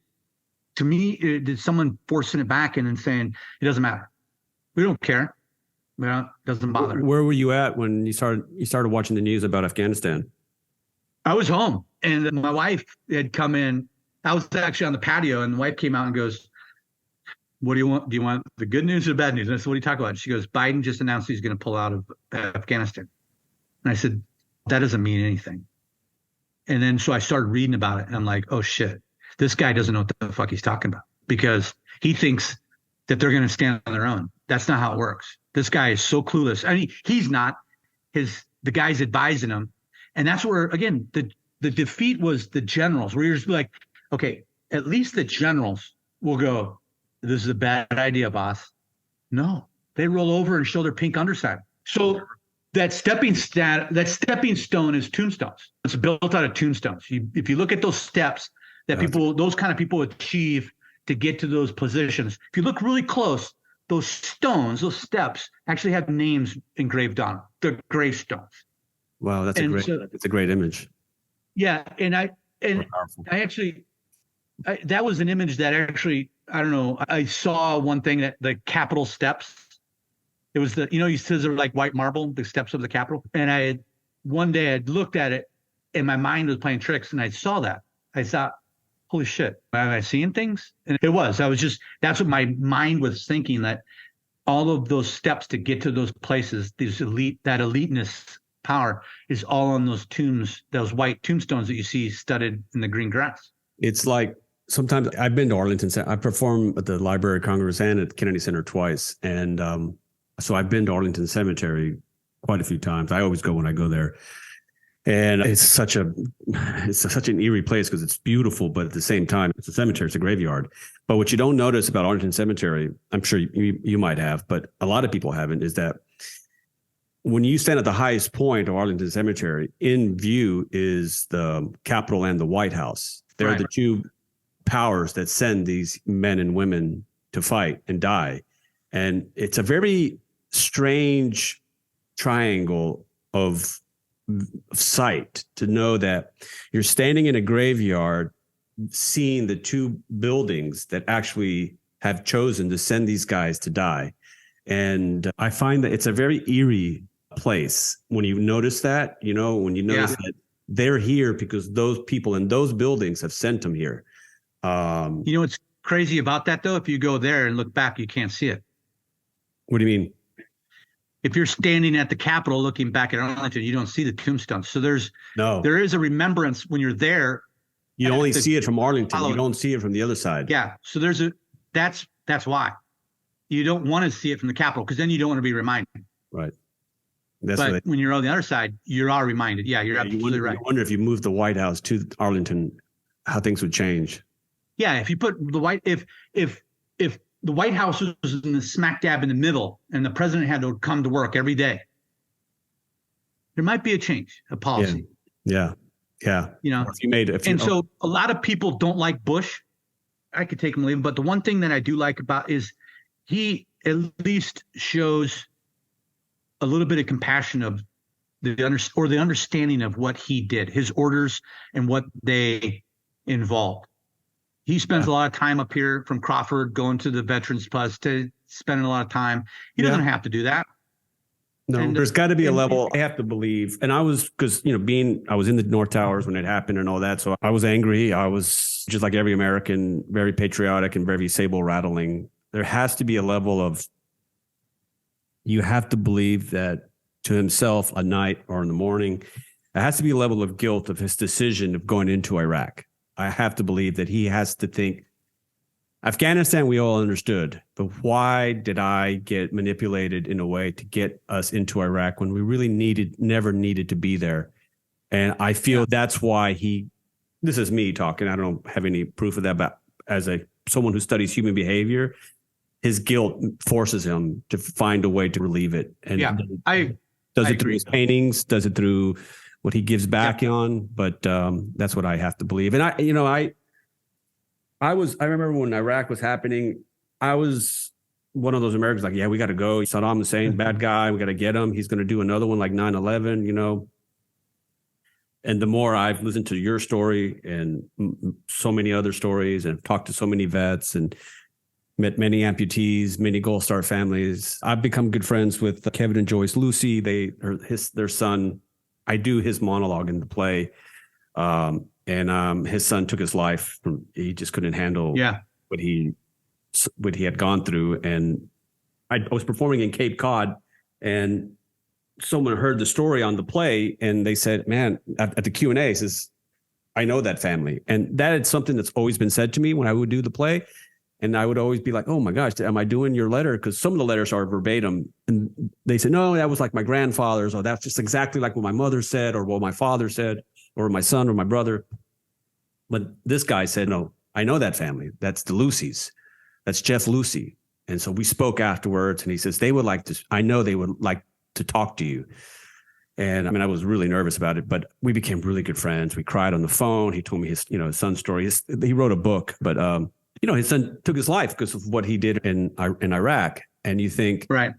Speaker 2: to me, did someone forcing it back in and saying, it doesn't matter. We don't care. It doesn't bother.
Speaker 1: Where were you at when you started watching the news about Afghanistan?
Speaker 2: I was home, and my wife had come in. I was actually on the patio, and the wife came out and goes, what do you want? Do you want the good news or the bad news? And I said, what do you talk about? She goes, Biden just announced he's going to pull out of Afghanistan. And I said, that doesn't mean anything. And then so I started reading about it, and I'm like, oh, shit. This guy doesn't know what the fuck he's talking about, because he thinks that they're going to stand on their own. That's not how it works. This guy is so clueless. I mean, he's not. The guy's advising him. And that's where, again, the defeat was the generals, where you're just like, okay, at least the generals will go, this is a bad idea, boss. No, they roll over and show their pink underside. So that stepping stone is tombstones. It's built out of tombstones. If you look at those steps that those kind of people achieve to get to those positions, if you look really close, those stones, those steps actually have names engraved on them. They're gravestones.
Speaker 1: Wow, that's a great image.
Speaker 2: Yeah, that was an image that actually, I don't know, I saw one thing, that the Capitol steps. It was you said they're like white marble, the steps of the Capitol. And one day I looked at it and my mind was playing tricks, and I saw that. I thought, holy shit, am I seeing things? And it was. That's what my mind was thinking, that all of those steps to get to those places, that eliteness power is all on those tombs, those white tombstones that you see studded in the green grass.
Speaker 1: It's like sometimes I've been to Arlington. I perform at the Library of Congress and at Kennedy Center twice. And so I've been to Arlington Cemetery quite a few times. I always go when I go there. And it's such an eerie place because it's beautiful, but at the same time, it's a cemetery, it's a graveyard. But what you don't notice about Arlington Cemetery, I'm sure you might have, but a lot of people haven't, is that when you stand at the highest point of Arlington Cemetery, in view is the Capitol and the White House. They're the two powers that send these men and women to fight and die. And it's a very strange triangle of sight to know that you're standing in a graveyard, seeing the two buildings that actually have chosen to send these guys to die. And I find that it's a very eerie place when you notice that, when you notice that they're here because those people in those buildings have sent them here.
Speaker 2: What's crazy about that, though? If you go there and look back, you can't see it.
Speaker 1: What do you mean?
Speaker 2: If you're standing at the Capitol looking back at Arlington, you don't see the tombstones. So there is a remembrance when you're there.
Speaker 1: You only see it from Arlington. You don't see it from the other side.
Speaker 2: Yeah. So that's why you don't want to see it from the Capitol, because then you don't want to be reminded.
Speaker 1: Right.
Speaker 2: But when you're on the other side, you are reminded. Yeah, you're absolutely right.
Speaker 1: I wonder if you moved the White House to Arlington, how things would change.
Speaker 2: Yeah, if you put if the White House was in the smack dab in the middle and the president had to come to work every day, there might be a change of policy.
Speaker 1: Yeah.
Speaker 2: So a lot of people don't like Bush. I could take him or leave him, but the one thing that I do like about is he at least shows a little bit of compassion of the understanding of what he did, his orders and what they involved. He spends a lot of time up here from Crawford, going to the Veterans Plus, to spending a lot of time. He doesn't have to do that.
Speaker 1: No, there's got to be a level. I have to believe. And I was, because, I was in the North Towers when it happened and all that. So I was angry. I was just like every American, very patriotic and very saber rattling. There has to be a level of, you have to believe that to himself at night or in the morning, there has to be a level of guilt of his decision of going into Iraq. I have to believe that he has to think, Afghanistan, we all understood, but why did I get manipulated in a way to get us into Iraq when we really never needed to be there? And I feel that's why this is me talking. I don't have any proof of that, but as someone who studies human behavior, his guilt forces him to find a way to relieve it. And does it through his paintings, does it through what he gives back on, but that's what I have to believe. And I remember when Iraq was happening, I was one of those Americans like, we got to go. Saddam Hussein, bad guy. We got to get him. He's going to do another one like 9/11, And the more I've listened to your story and so many other stories and talked to so many vets and met many amputees, many Gold Star families, I've become good friends with Kevin and Joyce Lucy. Their son. I do his monologue in the play. And his son took his life. He just couldn't handle what he had gone through. And I was performing in Cape Cod, and someone heard the story on the play, and they said, man, at the Q&A, says, I know that family. And that is something that's always been said to me when I would do the play. And I would always be like, oh my gosh, am I doing your letter? Because some of the letters are verbatim. And they said, no, that was like my grandfather's, or that's just exactly like what my mother said, or what my father said, or my son or my brother. But this guy said, no, I know that family. That's the Lucys. That's Jeff Lucy. And so we spoke afterwards, and he says, I know they would like to talk to you. And I was really nervous about it, but we became really good friends. We cried on the phone. He told me his son's story. He wrote a book, but his son took his life because of what he did in Iraq. And you think,
Speaker 2: right,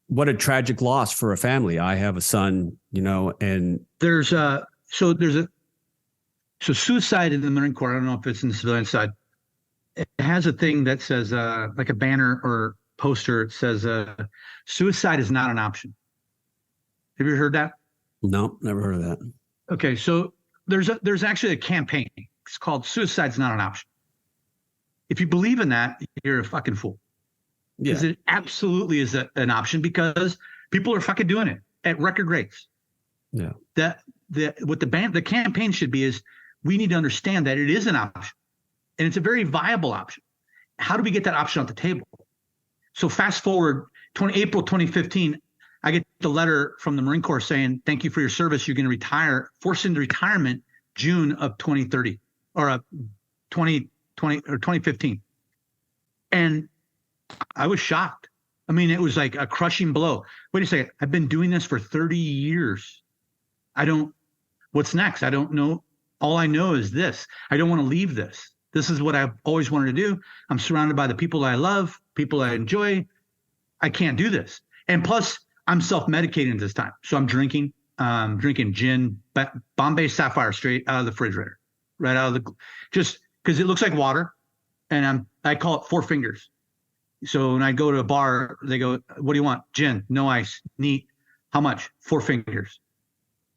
Speaker 1: what a tragic loss for a family. I have a son, and
Speaker 2: so suicide in the Marine Corps, I don't know if it's in the civilian side, it has a thing that says, like a banner or poster, it says, suicide is not an option. Have you heard that?
Speaker 1: No, never heard of that.
Speaker 2: Okay, so there's actually a campaign. It's called Suicide's Not an Option. If you believe in that, you're a fucking fool. Because it absolutely is an option, because people are fucking doing it at record rates.
Speaker 1: Yeah.
Speaker 2: What the campaign should be is, we need to understand that it is an option, and it's a very viable option. How do we get that option on the table? So fast forward April 2015, I get the letter from the Marine Corps saying, thank you for your service. You're going to retire, forced into retirement June of 2030 or 2020 or 2015. And I was shocked. I mean, it was like a crushing blow. Wait a second. I've been doing this for 30 years. What's next? I don't know. All I know is this. I don't want to leave this. This is what I've always wanted to do. I'm surrounded by the people I love, people I enjoy. I can't do this. And plus, I'm self-medicating at this time. So I'm drinking gin, Bombay Sapphire straight out of the refrigerator, right out of just because it looks like water. And I call it 4 fingers. So when I go to a bar, they go, what do you want? Gin, no ice, neat. How much? 4 fingers.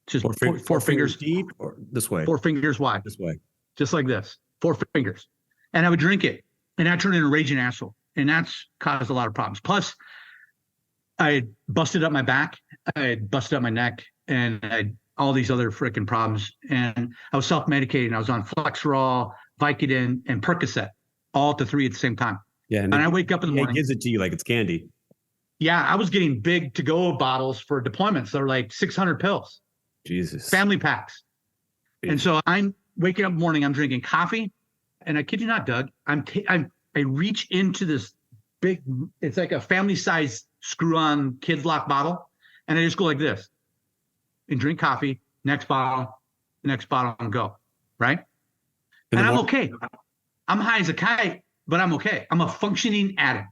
Speaker 2: Just four fingers
Speaker 1: deep or this way?
Speaker 2: 4 fingers wide.
Speaker 1: This way.
Speaker 2: Just like this. 4 fingers. And I would drink it. And I turned into a raging asshole. And that's caused a lot of problems. Plus, I had busted up my back. I had busted up my neck. And I had all these other freaking problems. And I was self-medicating. I was on Flexerol, Vicodin, and Percocet, all to 3 at the same time. Yeah, and I wake up in the morning.
Speaker 1: He gives it to you like it's candy.
Speaker 2: Yeah, I was getting big to-go bottles for deployments. They're like 600 pills.
Speaker 1: Jesus.
Speaker 2: Family packs. Jesus. And so I'm waking up in the morning, I'm drinking coffee. And I kid you not, Doug, I reach into this big, it's like a family-size screw-on kids lock bottle. And I just go like this and drink coffee, next bottle, and go, right? And I'm okay. I'm high as a kite, but I'm okay. I'm a functioning addict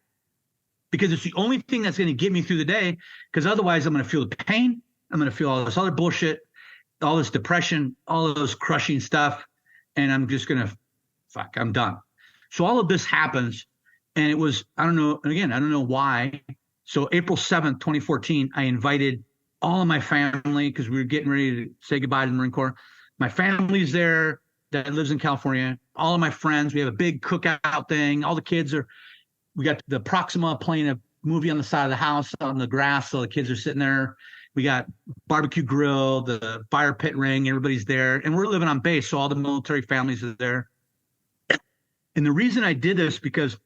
Speaker 2: because it's the only thing that's going to get me through the day, because otherwise I'm going to feel the pain. I'm going to feel all this other bullshit, all this depression, all of those crushing stuff, and I'm just going to, I'm done. So all of this happens, and it was, I don't know why. So April 7th, 2014, I invited all of my family because we were getting ready to say goodbye to the Marine Corps. My family's there that lives in California. All of my friends, we have a big cookout thing. All the kids we got the Proxima playing a movie on the side of the house on the grass. So the kids are sitting there. We got barbecue grill, the fire pit ring, everybody's there. And we're living on base. So all the military families are there. And the reason I did this, because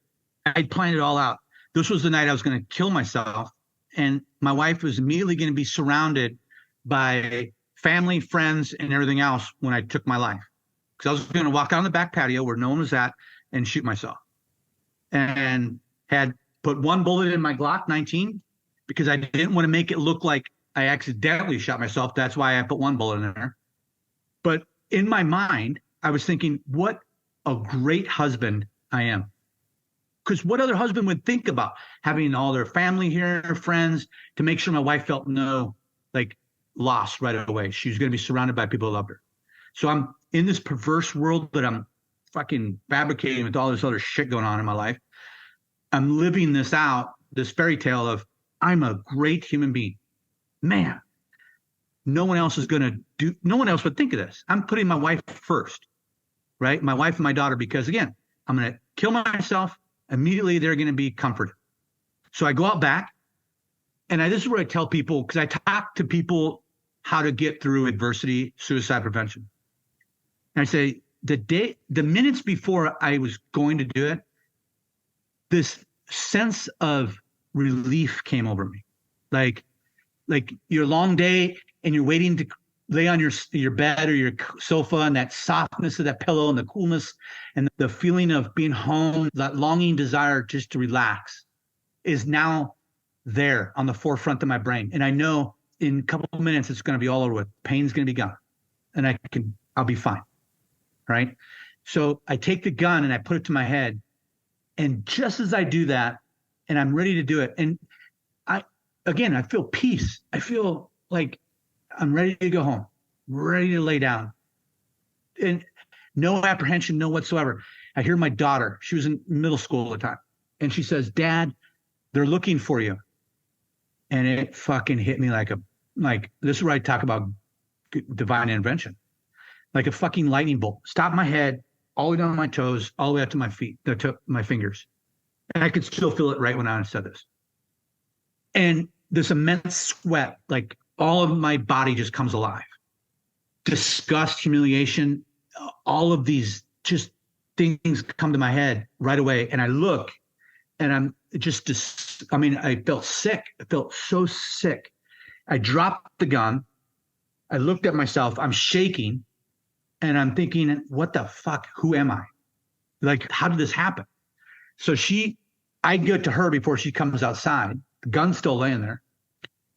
Speaker 2: I'd planned it all out. This was the night I was going to kill myself. And my wife was immediately going to be surrounded by family, friends, and everything else when I took my life. Because I was going to walk out on the back patio where no one was at and shoot myself. And had put one bullet in my Glock 19 because I didn't want to make it look like I accidentally shot myself. That's why I put one bullet in there. But in my mind, I was thinking, what a great husband I am. Because what other husband would think about having all their family here, friends, to make sure my wife felt lost right away. She was going to be surrounded by people who loved her. So I'm in this perverse world that I'm fucking fabricating with all this other shit going on in my life. I'm living this out, this fairy tale of I'm a great human being. Man, no one else would think of this. I'm putting my wife first, right? My wife and my daughter, because again, I'm going to kill myself. Immediately they're going to be comforted. So I go out back, and this is where I tell people, because I talk to people how to get through adversity, suicide prevention. And I say, the minutes before I was going to do it, this sense of relief came over me. Like your long day and you're waiting to lay on your bed or your sofa, and that softness of that pillow and the coolness and the feeling of being home, that longing desire just to relax is now there on the forefront of my brain. And I know in a couple of minutes, it's going to be all over with. Pain's going to be gone and I'll be fine. Right. So I take the gun and I put it to my head. And just as I do that, and I'm ready to do it, and I feel peace. I feel like I'm ready to go home, ready to lay down, and no apprehension, no whatsoever. I hear my daughter. She was in middle school at the time, and she says, "Dad, they're looking for you." And it fucking hit me like this is where I talk about divine intervention, like a fucking lightning bolt. Stopped my head, all the way down to my toes, all the way up to my feet, to my fingers. And I could still feel it right when I said this. And this immense sweat, like all of my body just comes alive. Disgust, humiliation, all of these just things come to my head right away. And I look and I'm just, I mean, I felt sick. I felt so sick. I dropped the gun. I looked at myself. I'm shaking and I'm thinking, what the fuck? Who am I? Like, how did this happen? So I get to her before she comes outside. The gun's still laying there.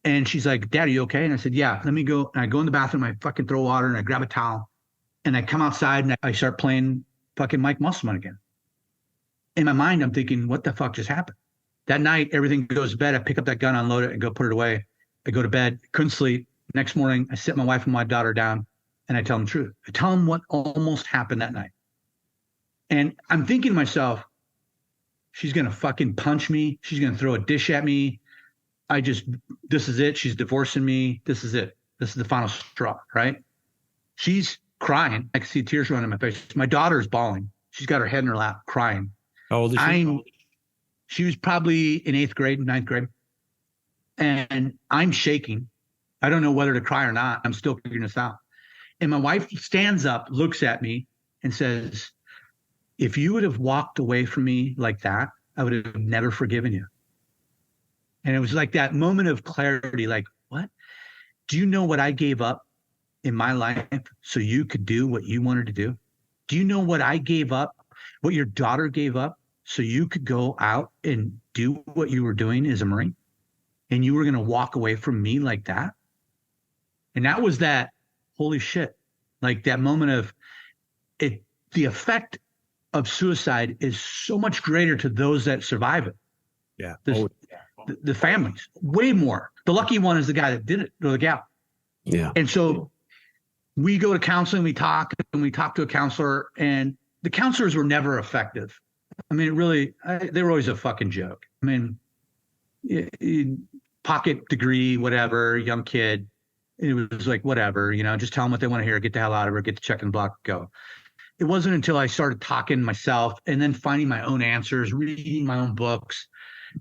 Speaker 2: And she's like, Dad, are you okay? And I said, yeah, let me go. And I go in the bathroom. I fucking throw water and I grab a towel and I come outside and I start playing fucking Mike Musselman again. In my mind, I'm thinking, what the fuck just happened? That night, everything goes to bed. I pick up that gun, unload it, and go put it away. I go to bed, couldn't sleep. Next morning, I sit my wife and my daughter down and I tell them the truth. I tell them what almost happened that night. And I'm thinking to myself, she's going to fucking punch me. She's going to throw a dish at me. This is it. She's divorcing me. This is it. This is the final straw, right? She's crying. I can see tears running my face. My daughter's bawling. She's got her head in her lap, crying.
Speaker 1: How old is she?
Speaker 2: She was probably in 8th grade, 9th grade. And I'm shaking. I don't know whether to cry or not. I'm still figuring this out. And my wife stands up, looks at me and says, if you would have walked away from me like that, I would have never forgiven you. And it was like that moment of clarity, like, what? Do you know what I gave up in my life so you could do what you wanted to do? Do you know what I gave up, what your daughter gave up so you could go out and do what you were doing as a Marine? And you were going to walk away from me like that? And that was that, holy shit, like that moment of it. The effect of suicide is so much greater to those that survive it.
Speaker 1: Yeah.
Speaker 2: The families, way more. The lucky one is the guy that did it, or the gal.
Speaker 1: Yeah.
Speaker 2: And so we go to counseling, we talk to a counselor, and the counselors were never effective. I mean, they were always a fucking joke. I mean, pocket degree, whatever, young kid. It was like, whatever, just tell them what they want to hear, get the hell out of her, get the check in the block, go. It wasn't until I started talking myself and then finding my own answers, reading my own books,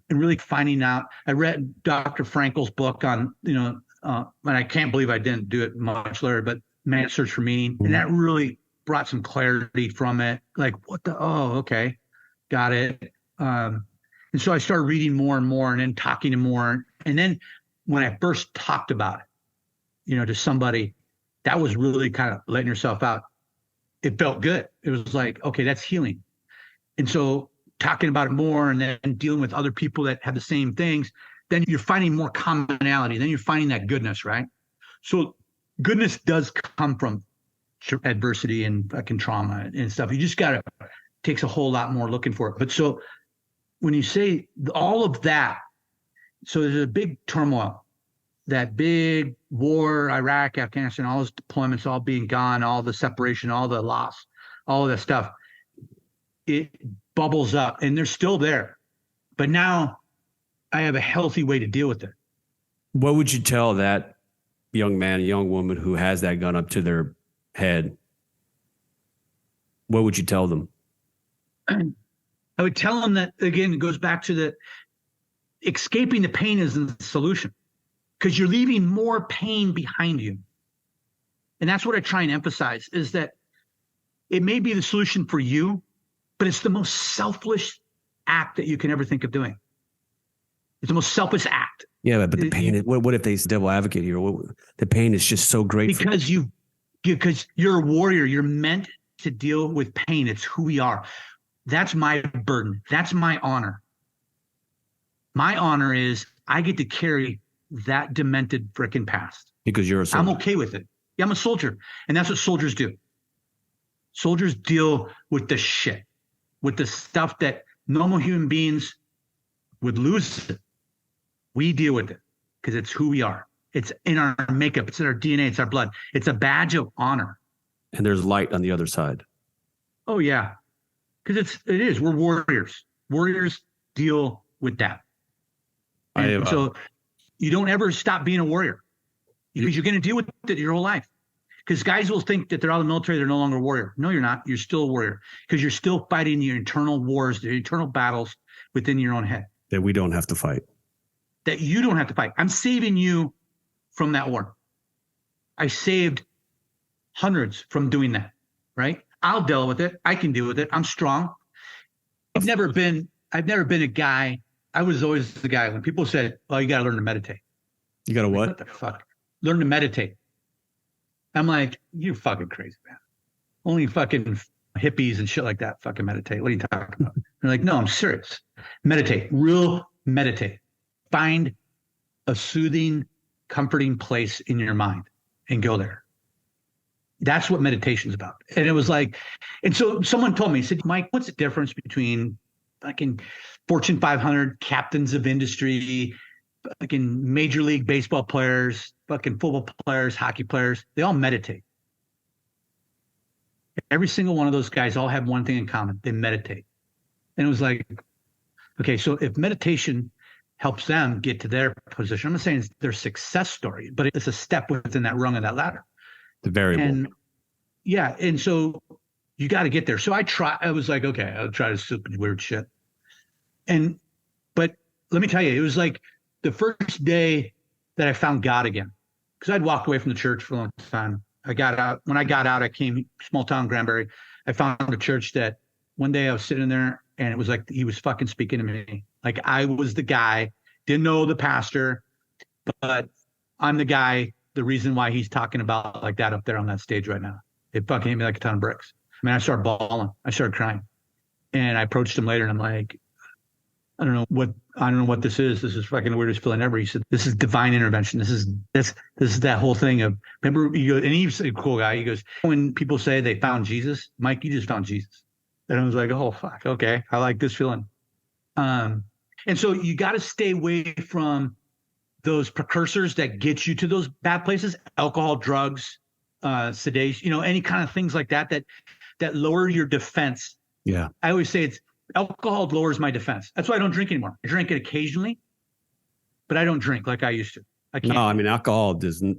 Speaker 2: and really finding out. I read Dr. Frankel's book on, and I can't believe I didn't do it much later, but Man's Search for Meaning. And that really brought some clarity from it. Like, okay, got it. And so I started reading more and more and then talking to more. And then when I first talked about it, to somebody, that was really kind of letting yourself out. It felt good. It was like, okay, that's healing. And so talking about it more and then dealing with other people that have the same things, then you're finding more commonality. Then you're finding that goodness, right? So goodness does come from adversity and fucking trauma and stuff. You just takes a whole lot more looking for it. But so when you say all of that, so there's a big turmoil, that big war, Iraq, Afghanistan, all those deployments, all being gone, all the separation, all the loss, all of that stuff, it bubbles up and they're still there. But now I have a healthy way to deal with it.
Speaker 1: What would you tell that young man, young woman who has that gun up to their head? What would you tell them?
Speaker 2: I would tell them that, again, it goes back to the escaping the pain is the solution, because you're leaving more pain behind you. And that's what I try and emphasize, is that it may be the solution for you, but it's the most selfless act that you can ever think of doing. It's the most selfish act.
Speaker 1: Yeah, but the pain, what if they devil advocate here? The pain is just so great.
Speaker 2: Because you're a warrior. You're meant to deal with pain. It's who we are. That's my burden. That's my honor. My honor is I get to carry that demented frickin' past.
Speaker 1: Because you're a soldier.
Speaker 2: I'm okay with it. Yeah, I'm a soldier. And that's what soldiers do. Soldiers deal with the shit, with the stuff that normal human beings would lose it. We deal with it because it's who we are. It's in our makeup. It's in our DNA. It's our blood. It's a badge of honor. And
Speaker 1: there's light on the other side.
Speaker 2: Oh, yeah. Because it is. We're warriors. Warriors deal with that. So you don't ever stop being a warrior, because you're going to deal with it your whole life. Because guys will think that they're out of the military, they're no longer a warrior. No, you're not. You're still a warrior, because you're still fighting your internal wars, your internal battles within your own head.
Speaker 1: That we don't have to fight.
Speaker 2: That you don't have to fight. I'm saving you from that war. I saved hundreds from doing that, right? I'll deal with it. I can deal with it. I'm strong. I've never been a guy. I was always the guy when people said, "Oh, you got to learn to meditate."
Speaker 1: You got to what?
Speaker 2: What the fuck? Learn to meditate. I'm like, you're fucking crazy, man. Only fucking hippies and shit like that fucking meditate. What are you talking about? They're like, no, I'm serious. Meditate. Real meditate. Find a soothing, comforting place in your mind and go there. That's what meditation's about. And it was like, and so someone told me, he said, Mike, what's the difference between fucking Fortune 500 captains of industry, fucking Major League Baseball players, fucking football players, hockey players? They all meditate. Every single one of those guys all have one thing in common. They meditate. And it was like, okay, so if meditation helps them get to their position, I'm not saying it's their success story, but it's a step within that rung of that ladder.
Speaker 1: The variable.
Speaker 2: And yeah. And so you got to get there. So I was like, okay, I'll try this stupid weird shit. But let me tell you, it was like the first day that I found God again, because I'd walked away from the church for a long time. When I got out, I came small town Granbury. I found a church that one day I was sitting there and it was like, he was fucking speaking to me. Like I was the guy, didn't know the pastor, but I'm the guy, the reason why he's talking about like that up there on that stage right now. It fucking hit me like a ton of bricks. I mean, I started bawling. I started crying. And I approached him later and I'm like, I don't know what this is. This is fucking the weirdest feeling ever. He said, this is divine intervention. This is that whole thing of, remember, and he's a cool guy. He goes, when people say they found Jesus, Mike, you just found Jesus. And I was like, oh, fuck. Okay. I like this feeling. And so you got to stay away from those precursors that get you to those bad places, alcohol, drugs, sedation, any kind of things like that lower your defense.
Speaker 1: Yeah.
Speaker 2: I always say alcohol lowers my defense. That's why I don't drink anymore. I drink it occasionally, but I don't drink like I used to. I can't.
Speaker 1: No, I mean, alcohol doesn't,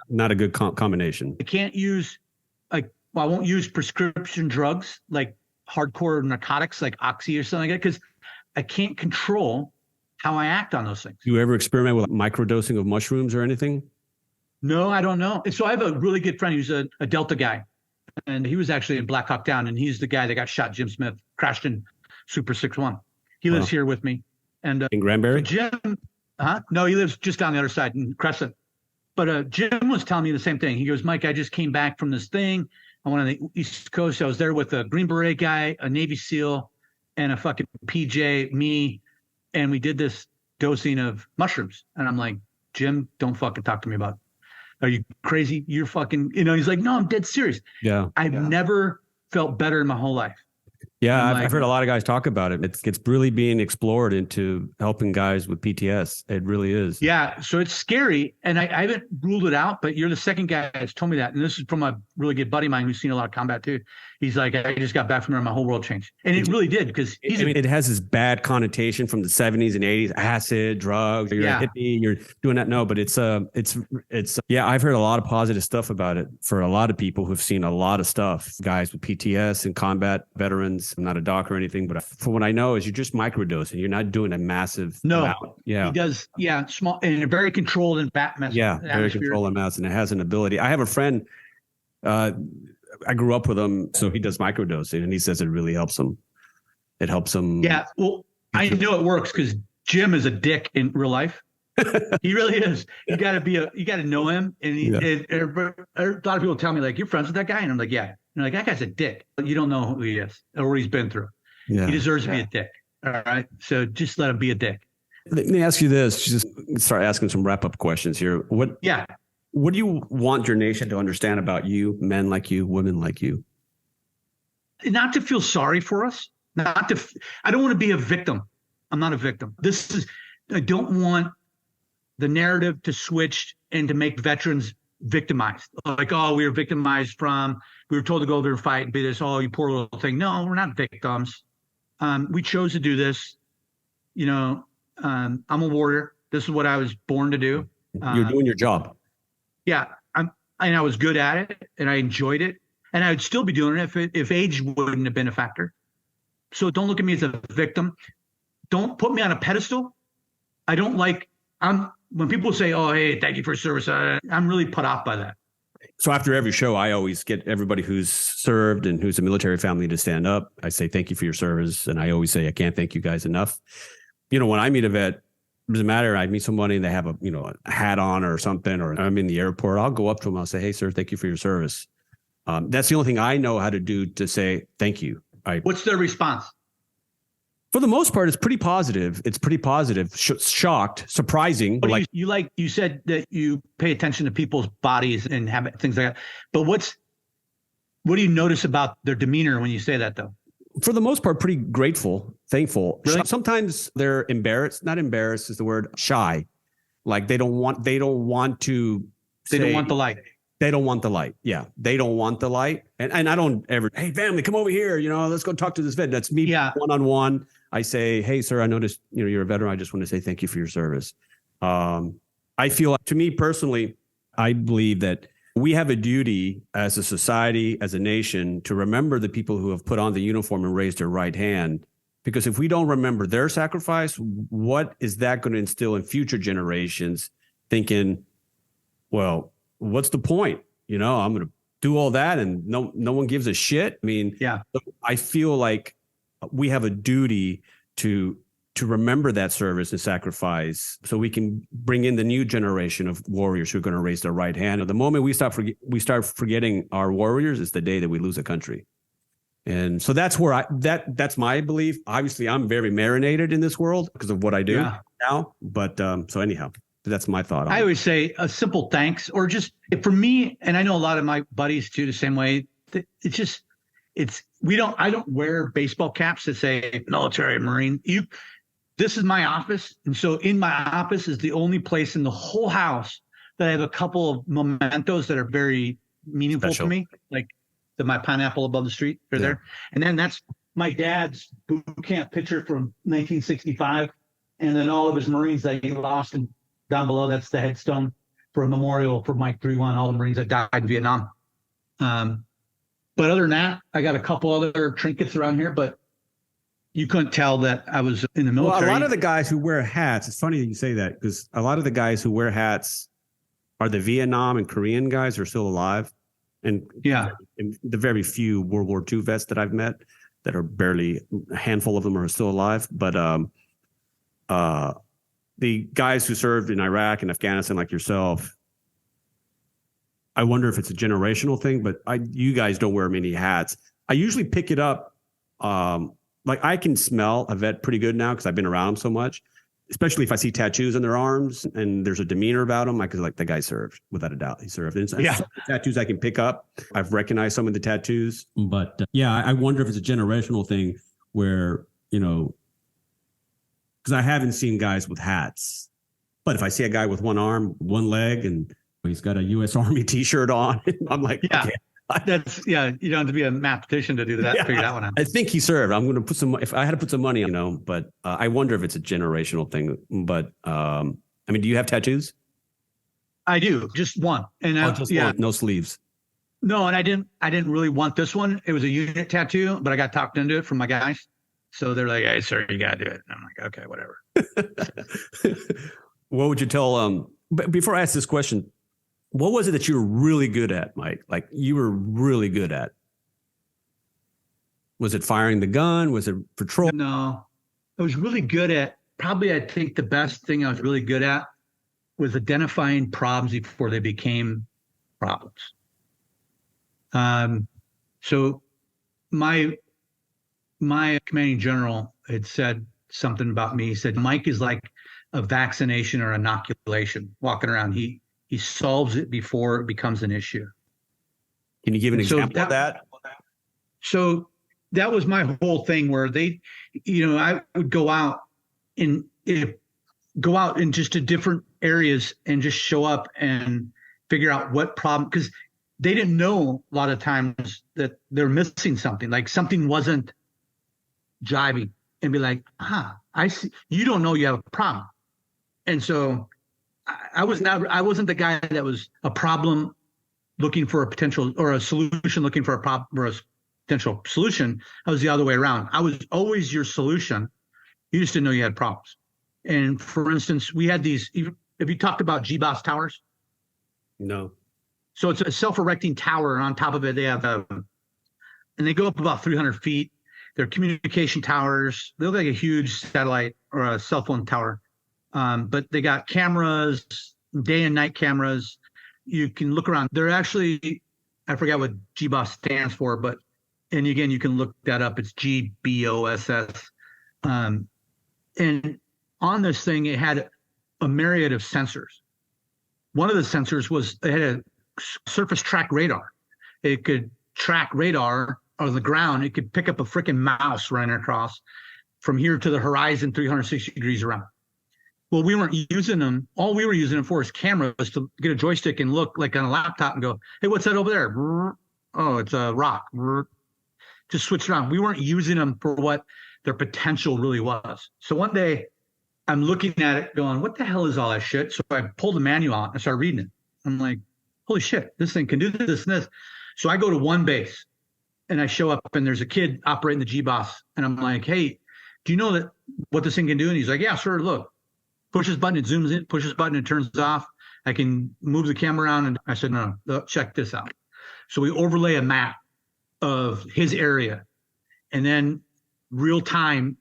Speaker 1: not a good combination.
Speaker 2: I can't use I won't use prescription drugs like hardcore narcotics like Oxy or something like that because I can't control how I act on those things.
Speaker 1: Do you ever experiment with microdosing of mushrooms or anything?
Speaker 2: No, I don't know. And so I have a really good friend who's a Delta guy. And he was actually in Black Hawk Down, and he's the guy that got shot. Jim Smith crashed in Super 6-1. He lives here with me. And
Speaker 1: in Granbury?
Speaker 2: Jim, no, he lives just down the other side in Crescent. But Jim was telling me the same thing. He goes, Mike, I just came back from this thing. I went on the East Coast. I was there with a Green Beret guy, a Navy SEAL, and a fucking PJ, me, and we did this dosing of mushrooms. And I'm like, Jim, don't fucking talk to me about it. Are you crazy? You're fucking, he's like, no, I'm dead serious.
Speaker 1: Yeah.
Speaker 2: I've never felt better in my whole life.
Speaker 1: Yeah. I've heard a lot of guys talk about it. It's really being explored into helping guys with PTS. It really is.
Speaker 2: Yeah. So it's scary. And I haven't ruled it out, but you're the second guy that's told me that. And this is from a really good buddy of mine who's seen a lot of combat too. He's like, I just got back from there. My whole world changed. And it really did because
Speaker 1: it has this bad connotation from the 70s and 80s, acid, drugs, you're a hippie, you're doing that. No, but it's I've heard a lot of positive stuff about it for a lot of people who've seen a lot of stuff, guys with PTS and combat veterans. I'm not a doctor or anything, but from what I know is you're just microdosing. You're not doing a massive amount. Yeah.
Speaker 2: He does. Yeah. Small and a very controlled and
Speaker 1: very controlled amounts. And it has an ability. I have a friend, I grew up with him, so he does microdosing, and he says it really helps him. It helps him.
Speaker 2: Yeah, well, I know it works because Jim is a dick in real life. He really is. You got to know him, and a lot of people tell me like, "You're friends with that guy," and I'm like, "Yeah." And they're like, "That guy's a dick." You don't know who he is or what he's been through. Yeah. He deserves to be a dick. All right, so just let him be a dick.
Speaker 1: Let me ask you this. Just start asking some wrap-up questions here. What do you want your nation to understand about you, men like you, women like you?
Speaker 2: Not to feel sorry for us. I don't want to be a victim. I'm not a victim. I don't want the narrative to switch and to make veterans victimized. Like, oh, we were victimized we were told to go there and fight and be this, oh, you poor little thing. No, we're not victims. We chose to do this. I'm a warrior. This is what I was born to do.
Speaker 1: You're doing your job.
Speaker 2: Yeah, I was good at it, and I enjoyed it, and I would still be doing it if age wouldn't have been a factor. So don't look at me as a victim. Don't put me on a pedestal. I don't like. When people say, "Oh, hey, thank you for your service," I'm really put off by that.
Speaker 1: So after every show, I always get everybody who's served and who's a military family to stand up. I say, thank you for your service. And I always say, I can't thank you guys enough. When I meet a vet, it doesn't matter. I meet somebody and they have a hat on or something, or I'm in the airport. I'll go up to them. I'll say, hey, sir, thank you for your service. That's the only thing I know how to do to say thank you.
Speaker 2: What's their response?
Speaker 1: For the most part, it's pretty positive. It's pretty positive. Shocked, surprising.
Speaker 2: But you said that you pay attention to people's bodies and habit, things like that. But what do you notice about their demeanor when you say that, though?
Speaker 1: For the most part, pretty grateful, thankful.
Speaker 2: Really?
Speaker 1: Sometimes they're embarrassed. Not embarrassed is the word. Shy, like they don't want to. They don't want the light. They don't want the light. Yeah, they don't want the light. And I don't ever. Hey, family, come over here. Let's go talk to this vet. That's me one-on-one. I say, hey, sir, I noticed you're a veteran. I just want to say thank you for your service. I feel, to me personally, I believe that we have a duty as a society, as a nation, to remember the people who have put on the uniform and raised their right hand. Because if we don't remember their sacrifice, what is that going to instill in future generations thinking, well, what's the point? I'm going to do all that and no one gives a shit. I mean,
Speaker 2: yeah,
Speaker 1: I feel like we have a duty to remember that service and sacrifice so we can bring in the new generation of warriors who are going to raise their right hand. The moment we start forgetting our warriors is the day that we lose a country. And so that's where that's my belief. Obviously, I'm very marinated in this world because of what I do now. But so anyhow, that's my thought.
Speaker 2: I always say a simple thanks, or just for me, and I know a lot of my buddies too, the same way. I don't wear baseball caps that say military Marine. This is my office. And so in my office is the only place in the whole house that I have a couple of mementos that are very meaningful to me. Like my pineapple above the street. They're there. And then that's my dad's boot camp picture from 1965. And then all of his Marines that he lost. And down below, that's the headstone for a memorial for Mike 3-1, all the Marines that died in Vietnam. But other than that, I got a couple other trinkets around here, but you couldn't tell that I was in the military.
Speaker 1: Well, a lot of the guys who wear hats, it's funny that you say that, because a lot of the guys who wear hats are the Vietnam and Korean guys who are still alive. And the very few World War II vets that I've met that are barely, a handful of them are still alive. But the guys who served in Iraq and Afghanistan like yourself, I wonder if it's a generational thing, but you guys don't wear many hats. I usually pick it up. Like I can smell a vet pretty good now because I've been around them so much, especially if I see tattoos on their arms and there's a demeanor about them. I could like, the guy served, without a doubt. He served. And tattoos I can pick up. I've recognized some of the tattoos, but I wonder if it's a generational thing where, because I haven't seen guys with hats, but if I see a guy with one arm, one leg, and he's got a U.S. Army T-shirt on, I'm like, okay.
Speaker 2: You don't have to be a mathematician to do that. Figure that one out.
Speaker 1: I think he served. I'm going to put if I had to put some money, but I wonder if it's a generational thing. But do you have tattoos?
Speaker 2: I do, just one, and
Speaker 1: one. No sleeves.
Speaker 2: No, and I didn't really want this one. It was a unit tattoo, but I got talked into it from my guys. So they're like, "Hey, sir, you got to do it." And I'm like, "Okay, whatever."
Speaker 1: What would you tell? But before I ask this question, what was it that you were really good at, Mike? Like you were really good at? Was it firing the gun? Was it patrol?
Speaker 2: No, I was really good at, probably I think the best thing I was really good at was identifying problems before they became problems. So my commanding general had said something about me. He said, Mike is like a vaccination or inoculation walking around. He solves it before it becomes an issue.
Speaker 1: Can you give an example of that?
Speaker 2: So that was my whole thing where I would go out in just to different areas and just show up and figure out what problem, because they didn't know a lot of times that they're missing something, like something wasn't jiving, and be like, I see, you don't know you have a problem. And so I wasn't the guy that was a problem looking for a potential, or a solution looking for a problem or a potential solution. I was the other way around. I was always your solution. You just didn't know you had problems. And for instance, we had these, have you talked about GBOS towers?
Speaker 1: No.
Speaker 2: So it's a self-erecting tower, and on top of it, they have and they go up about 300 feet. They're communication towers. They look like a huge satellite or a cell phone tower. But they got cameras, day and night cameras. You can look around. They're actually, I forgot what GBOSS stands for, but, and again, you can look that up. It's GBOSS. And on this thing, it had a myriad of sensors. One of the sensors was, it had a surface track radar. It could track radar on the ground. It could pick up a freaking mouse running across from here to the horizon, 360 degrees around. Well, we weren't using them. All we were using them for is cameras to get a joystick and look like on a laptop and go, hey, what's that over there? Oh, it's a rock. Just switch it on. We weren't using them for what their potential really was. So one day I'm looking at it going, what the hell is all that shit? So I pulled the manual out and started reading it. I'm like, holy shit, this thing can do this and this. So I go to one base and I show up and there's a kid operating the GBOSS. And I'm like, hey, do you know that what this thing can do? And he's like, yeah, sure, look. Push this button, it zooms in, push this button, it turns off. I can move the camera around. And I said, no, check this out. So we overlay a map of his area and then real time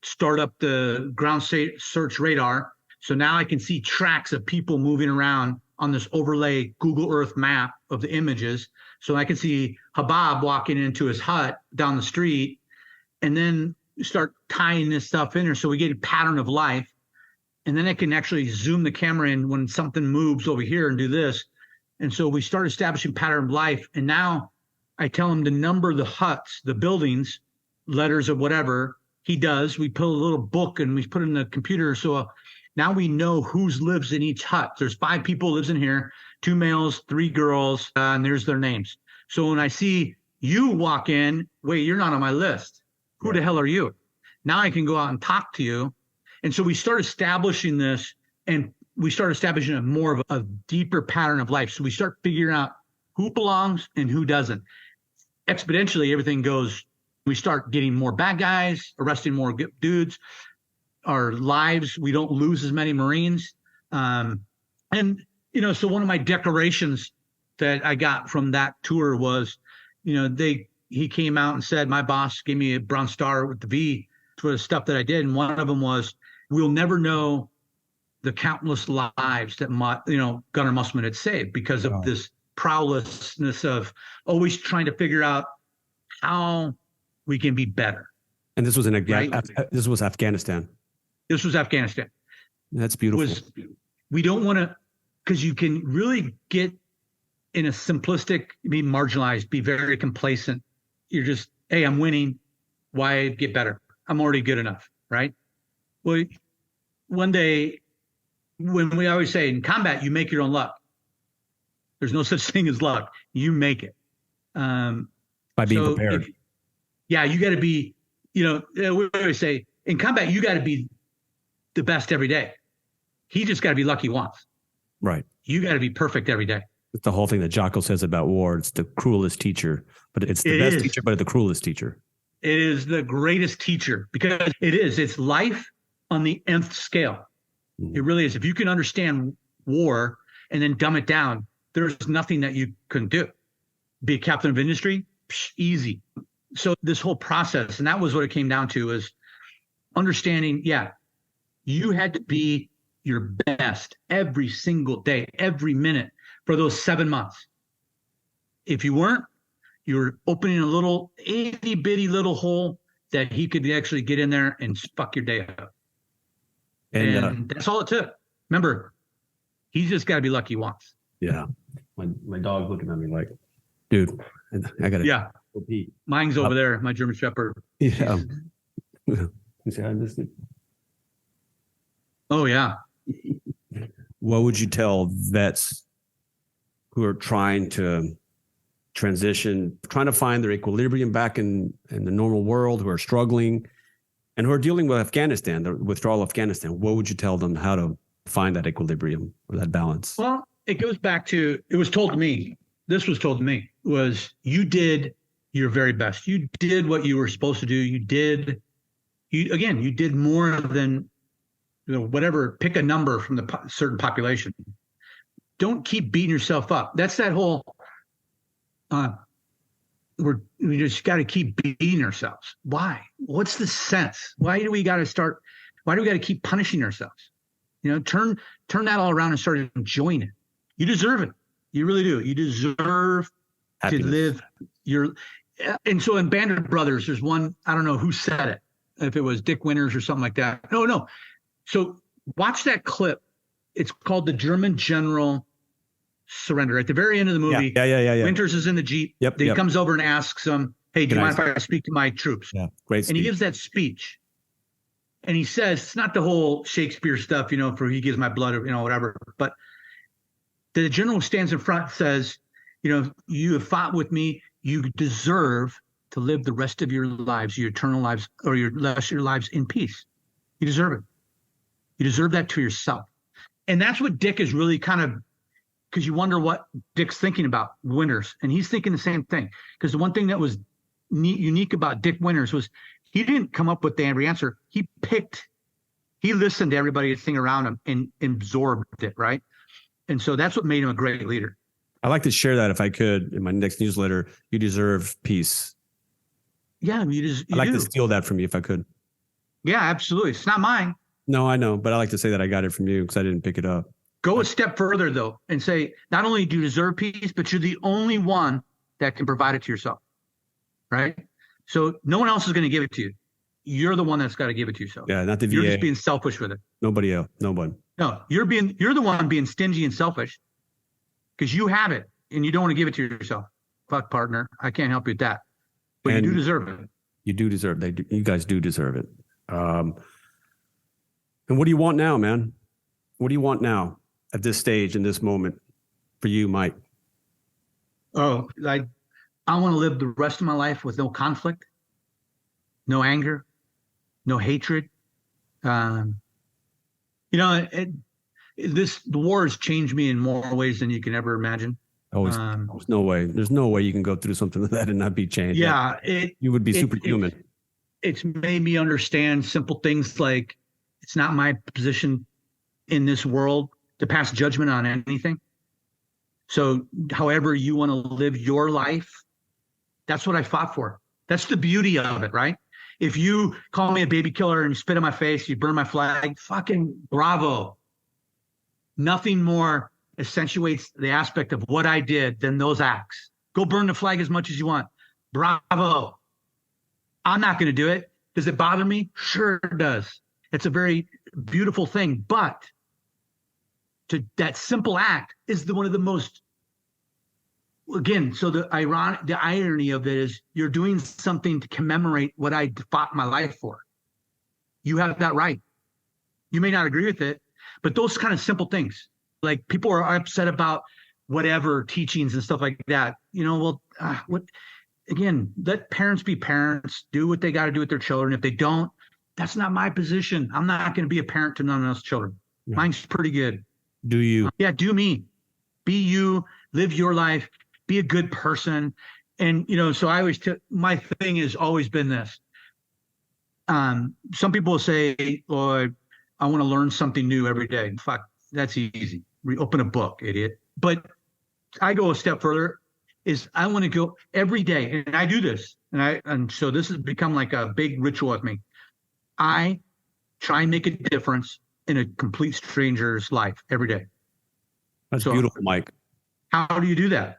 Speaker 2: start up the ground search radar. So now I can see tracks of people moving around on this overlay Google Earth map of the images. So I can see Habab walking into his hut down the street and then start tying this stuff in there. So we get a pattern of life. And then I can actually zoom the camera in when something moves over here and do this. And so we start establishing pattern of life. And now I tell him to number the huts, the buildings, letters of whatever he does. We put a little book and we put it in the computer. So now we know who lives in each hut. There's 5 people lives in here, 2 males, 3 girls, and there's their names. So when I see you walk in, wait, you're not on my list. Who the hell are you? Now I can go out and talk to you. And so we start establishing this, and we start establishing a more of a deeper pattern of life. So we start figuring out who belongs and who doesn't. Exponentially, everything goes. We start getting more bad guys, arresting more dudes. Our lives, we don't lose as many Marines. And, you know, so one of my decorations that I got from that tour was, you know, he came out and said, my boss gave me a Bronze Star with the V for the stuff that I did. And one of them was, we'll never know the countless lives that, Gunner Musselman had saved because of this prowessness of always trying to figure out how we can be better.
Speaker 1: And this was this was Afghanistan.
Speaker 2: This was Afghanistan.
Speaker 1: That's beautiful.
Speaker 2: We don't want to, because you can really get in a simplistic, be marginalized, be very complacent. You're just, hey, I'm winning. Why get better? I'm already good enough, right? Well, one day, when we always say in combat, you make your own luck. There's no such thing as luck. You make it.
Speaker 1: By being prepared.
Speaker 2: You got to be, we always say in combat, you got to be the best every day. He just got to be lucky once.
Speaker 1: Right.
Speaker 2: You got to be perfect every day.
Speaker 1: It's the whole thing that Jocko says about war. It's the cruelest teacher, but it's the best teacher, but the cruelest teacher.
Speaker 2: It is the greatest teacher because it's life on the nth scale. Mm-hmm. It really is. If you can understand war and then dumb it down, there's nothing that you couldn't do. Be a captain of industry, easy. So this whole process, and that was what it came down to, is understanding, you had to be your best every single day, every minute for those 7 months. If you weren't, you're opening a little itty bitty little hole that he could actually get in there and fuck your day up. And that's all it took. Remember, he's just got to be lucky once.
Speaker 1: Yeah. My dog's looking at me like, dude, I got to go pee.
Speaker 2: Mine's over there, my German Shepherd.
Speaker 1: Yeah. You say hi, Misty?
Speaker 2: Oh, yeah.
Speaker 1: What would you tell vets who are trying to transition, trying to find their equilibrium back in the normal world, who are struggling and who are dealing with Afghanistan, the withdrawal of Afghanistan? What would you tell them how to find that equilibrium or that balance?
Speaker 2: Well, it goes back to, it was told to me, this was told to me, was you did your very best. You did what you were supposed to do. You did more than, whatever, pick a number from the certain population. don't keep beating yourself up. That's that whole, we just got to keep beating ourselves. Why? What's the sense? Why do we got to keep punishing ourselves? Turn that all around and start enjoying it. You deserve it. You really do. You deserve happiness. To live and so in Band of Brothers, there's one, I don't know who said it, if it was Dick Winters or something like that. No. So watch that clip. It's called The German General Surrender. At the very end of the movie,
Speaker 1: yeah.
Speaker 2: Winters is in the Jeep. He comes over and asks him, hey, do you mind if I speak to my troops?
Speaker 1: Yeah, great speech.
Speaker 2: And he gives that speech. And he says, it's not the whole Shakespeare stuff, for he gives my blood, whatever. But the general stands in front and says, you have fought with me. You deserve to live the rest of your lives, your eternal lives, or your lives in peace. You deserve it. You deserve that to yourself. And that's what Dick is really kind of, because you wonder what Dick's thinking about Winters. And he's thinking the same thing. Because the one thing that was unique about Dick Winters was he didn't come up with the answer. He listened to everybody sing around him and absorbed it, right? And so that's what made him a great leader.
Speaker 1: I'd like to share that if I could in my next newsletter. You deserve peace.
Speaker 2: Yeah,
Speaker 1: I'd like to steal that from you if I could.
Speaker 2: Yeah, absolutely. It's not mine.
Speaker 1: No, I know, but I like to say that I got it from you because I didn't pick it up.
Speaker 2: Go a step further, though, and say, not only do you deserve peace, but you're the only one that can provide it to yourself, right? So no one else is going to give it to you. You're the one that's got to give it to yourself.
Speaker 1: Yeah, not the VA.
Speaker 2: You're just being selfish with it.
Speaker 1: Nobody else. No one.
Speaker 2: No, you're the one being stingy and selfish because you have it and you don't want to give it to yourself. Fuck, partner. I can't help you with that. But you do deserve it.
Speaker 1: You do deserve it. You guys do deserve it. And what do you want now, man? What do you want now at this stage, in this moment for you, Mike?
Speaker 2: Oh, I want to live the rest of my life with no conflict, no anger, no hatred. The war has changed me in more ways than you can ever imagine.
Speaker 1: There's no way. There's no way you can go through something like that and not be changed.
Speaker 2: Yeah.
Speaker 1: You would be superhuman.
Speaker 2: It's made me understand simple things like it's not my position in this world to pass judgment on anything. So however you want to live your life, that's what I fought for. That's the beauty of it, right? If you call me a baby killer and you spit in my face, you burn my flag, fucking bravo. Nothing more accentuates the aspect of what I did than those acts. Go burn the flag as much as you want. Bravo. I'm not going to do it. Does it bother me? Sure it does. It's a very beautiful thing. But that simple act is one of the most, again, so the irony of it is you're doing something to commemorate what I fought my life for. You have that right. You may not agree with it, but those kind of simple things, like people are upset about whatever teachings and stuff like that. Again, let parents be parents, do what they got to do with their children. If they don't, that's not my position. I'm not going to be a parent to none of those children. Yeah. Mine's pretty good.
Speaker 1: Do you?
Speaker 2: Yeah, do me. Be you, live your life, be a good person. And, so I always, my thing has always been this. Some people will say, oh, I want to learn something new every day. Fuck, that's easy. Open a book, idiot. But I go a step further. Is I want to go every day, and I do this, and so this has become like a big ritual with me. I try and make a difference in a complete stranger's life every day.
Speaker 1: That's beautiful, Mike.
Speaker 2: How do you do that?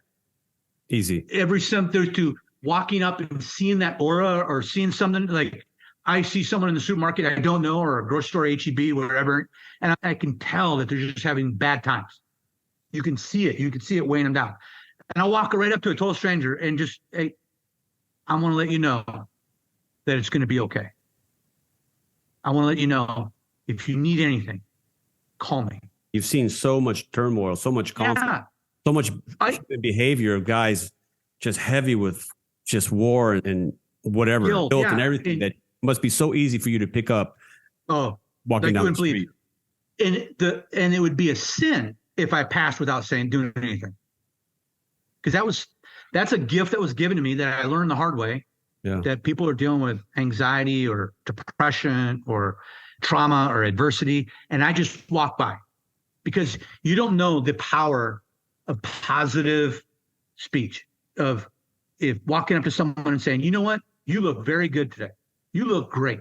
Speaker 1: Easy.
Speaker 2: There's to walking up and seeing that aura, or seeing something like I see someone in the supermarket I don't know, or a grocery store, H-E-B, wherever, and I can tell that they're just having bad times. You can see it. You can see it weighing them down. And I'll walk right up to a total stranger and just, hey, I want to let you know that it's going to be okay. I want to let you know if you need anything, call me.
Speaker 1: You've seen so much turmoil, so much conflict, so much behavior of guys just heavy with just war and whatever, guilt and everything that must be so easy for you to pick up walking down the street.
Speaker 2: And it would be a sin if I passed without doing anything. Because that's a gift that was given to me that I learned the hard way. Yeah. That people are dealing with anxiety or depression or trauma or adversity, and I just walk by. because you don't know the power of positive speech, of if walking up to someone and saying, you know what, you look very good today. You look great.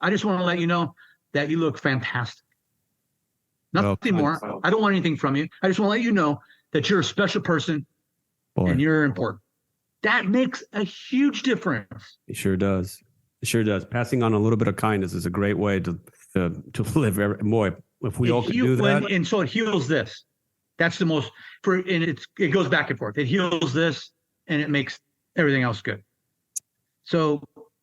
Speaker 2: I just want to let you know that you look fantastic. Nothing more. I don't want anything from you. I just want to let you know that you're a special person and you're important. That makes a huge difference.
Speaker 1: It sure does. It sure does. Passing on a little bit of kindness is a great way to live more. If we all could do that.
Speaker 2: And so it heals this. That's the most, and it goes back and forth. It heals this and it makes everything else good. So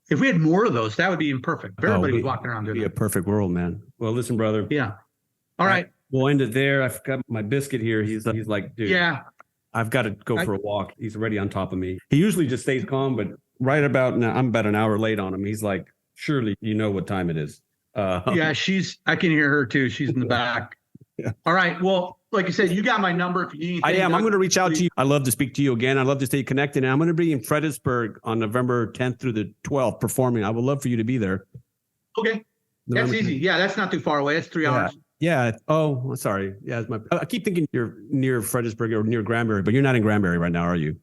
Speaker 2: if we had more of those, that would be imperfect. If everybody was walking around doing that.
Speaker 1: It'd be a perfect world, man. Well, listen, brother.
Speaker 2: Yeah. All right.
Speaker 1: We'll end it there. I've got my biscuit here. He's like, dude. Yeah. I've got to go for a walk. He's already on top of me. He usually just stays calm, but right about now, I'm about an hour late on him. He's like, surely you know what time it is.
Speaker 2: Yeah, I can hear her too. She's in the back. Yeah. All right. Well, like I said, you got my number. If you need anything,
Speaker 1: I am. I'm going to reach out to you. I'd love to speak to you again. I'd love to stay connected. And I'm going to be in Fredericksburg on November 10th through the 12th performing. I would love for you to be there.
Speaker 2: Okay. That's easy. Yeah, that's not too far away. That's 3 hours.
Speaker 1: Yeah. Oh, sorry. Yeah, I keep thinking you're near Fredericksburg or near Granbury, but you're not in Granbury right now, are you?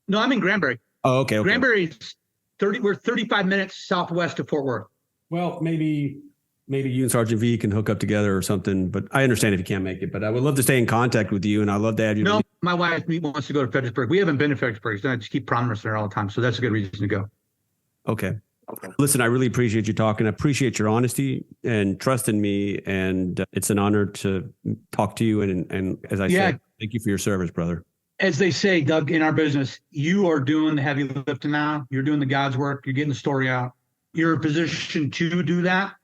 Speaker 2: No, I'm in Granbury.
Speaker 1: Oh, okay.
Speaker 2: Granbury's we're 35 minutes southwest of Fort Worth.
Speaker 1: Well, maybe you and Sergeant V can hook up together or something, but I understand if you can't make it. But I would love to stay in contact with you, and I'd love to have you.
Speaker 2: No, my wife wants to go to Fredericksburg. We haven't been to Fredericksburg, so I just keep promising her all the time. So that's a good reason to go.
Speaker 1: Okay. Listen, I really appreciate you talking. I appreciate your honesty and trust in me, and it's an honor to talk to you. And as I said, thank you for your service, brother.
Speaker 2: As they say, Doug, in our business, you are doing the heavy lifting now. You're doing the God's work. You're getting the story out. You're in a position to do that.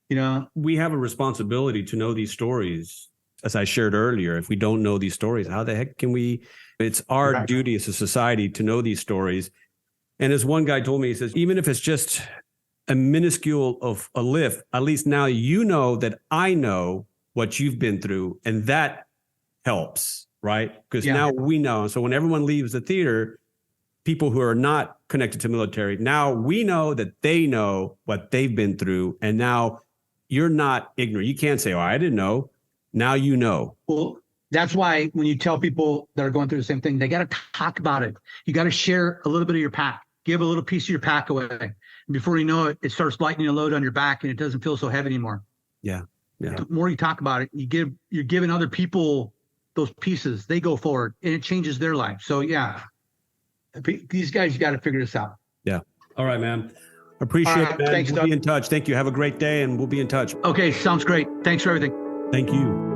Speaker 2: You know,
Speaker 1: we have a responsibility to know these stories. As I shared earlier, if we don't know these stories, how the heck can we? It's our duty as a society to know these stories. And as one guy told me, he says, even if it's just a minuscule of a lift, at least now you know that I know what you've been through, and that helps, right? Because now we know. So when everyone leaves the theater, people who are not connected to military, now we know that they know what they've been through, and now you're not ignorant. You can't say, oh, I didn't know. Now you know.
Speaker 2: Well, that's why when you tell people that are going through the same thing, they got to talk about it. You got to share a little bit of your pack. Give a little piece of your pack away. And before you know it, it starts lightening a load on your back and it doesn't feel so heavy anymore.
Speaker 1: Yeah.
Speaker 2: The more you talk about it, you're giving other people those pieces. They go forward and it changes their life. So these guys, you got to figure this out.
Speaker 1: Yeah. All right, man. Appreciate it, man.
Speaker 2: Thanks,
Speaker 1: we'll be in touch. Thank you. Have a great day and we'll be in touch.
Speaker 2: Okay. Sounds great. Thanks for everything.
Speaker 1: Thank you.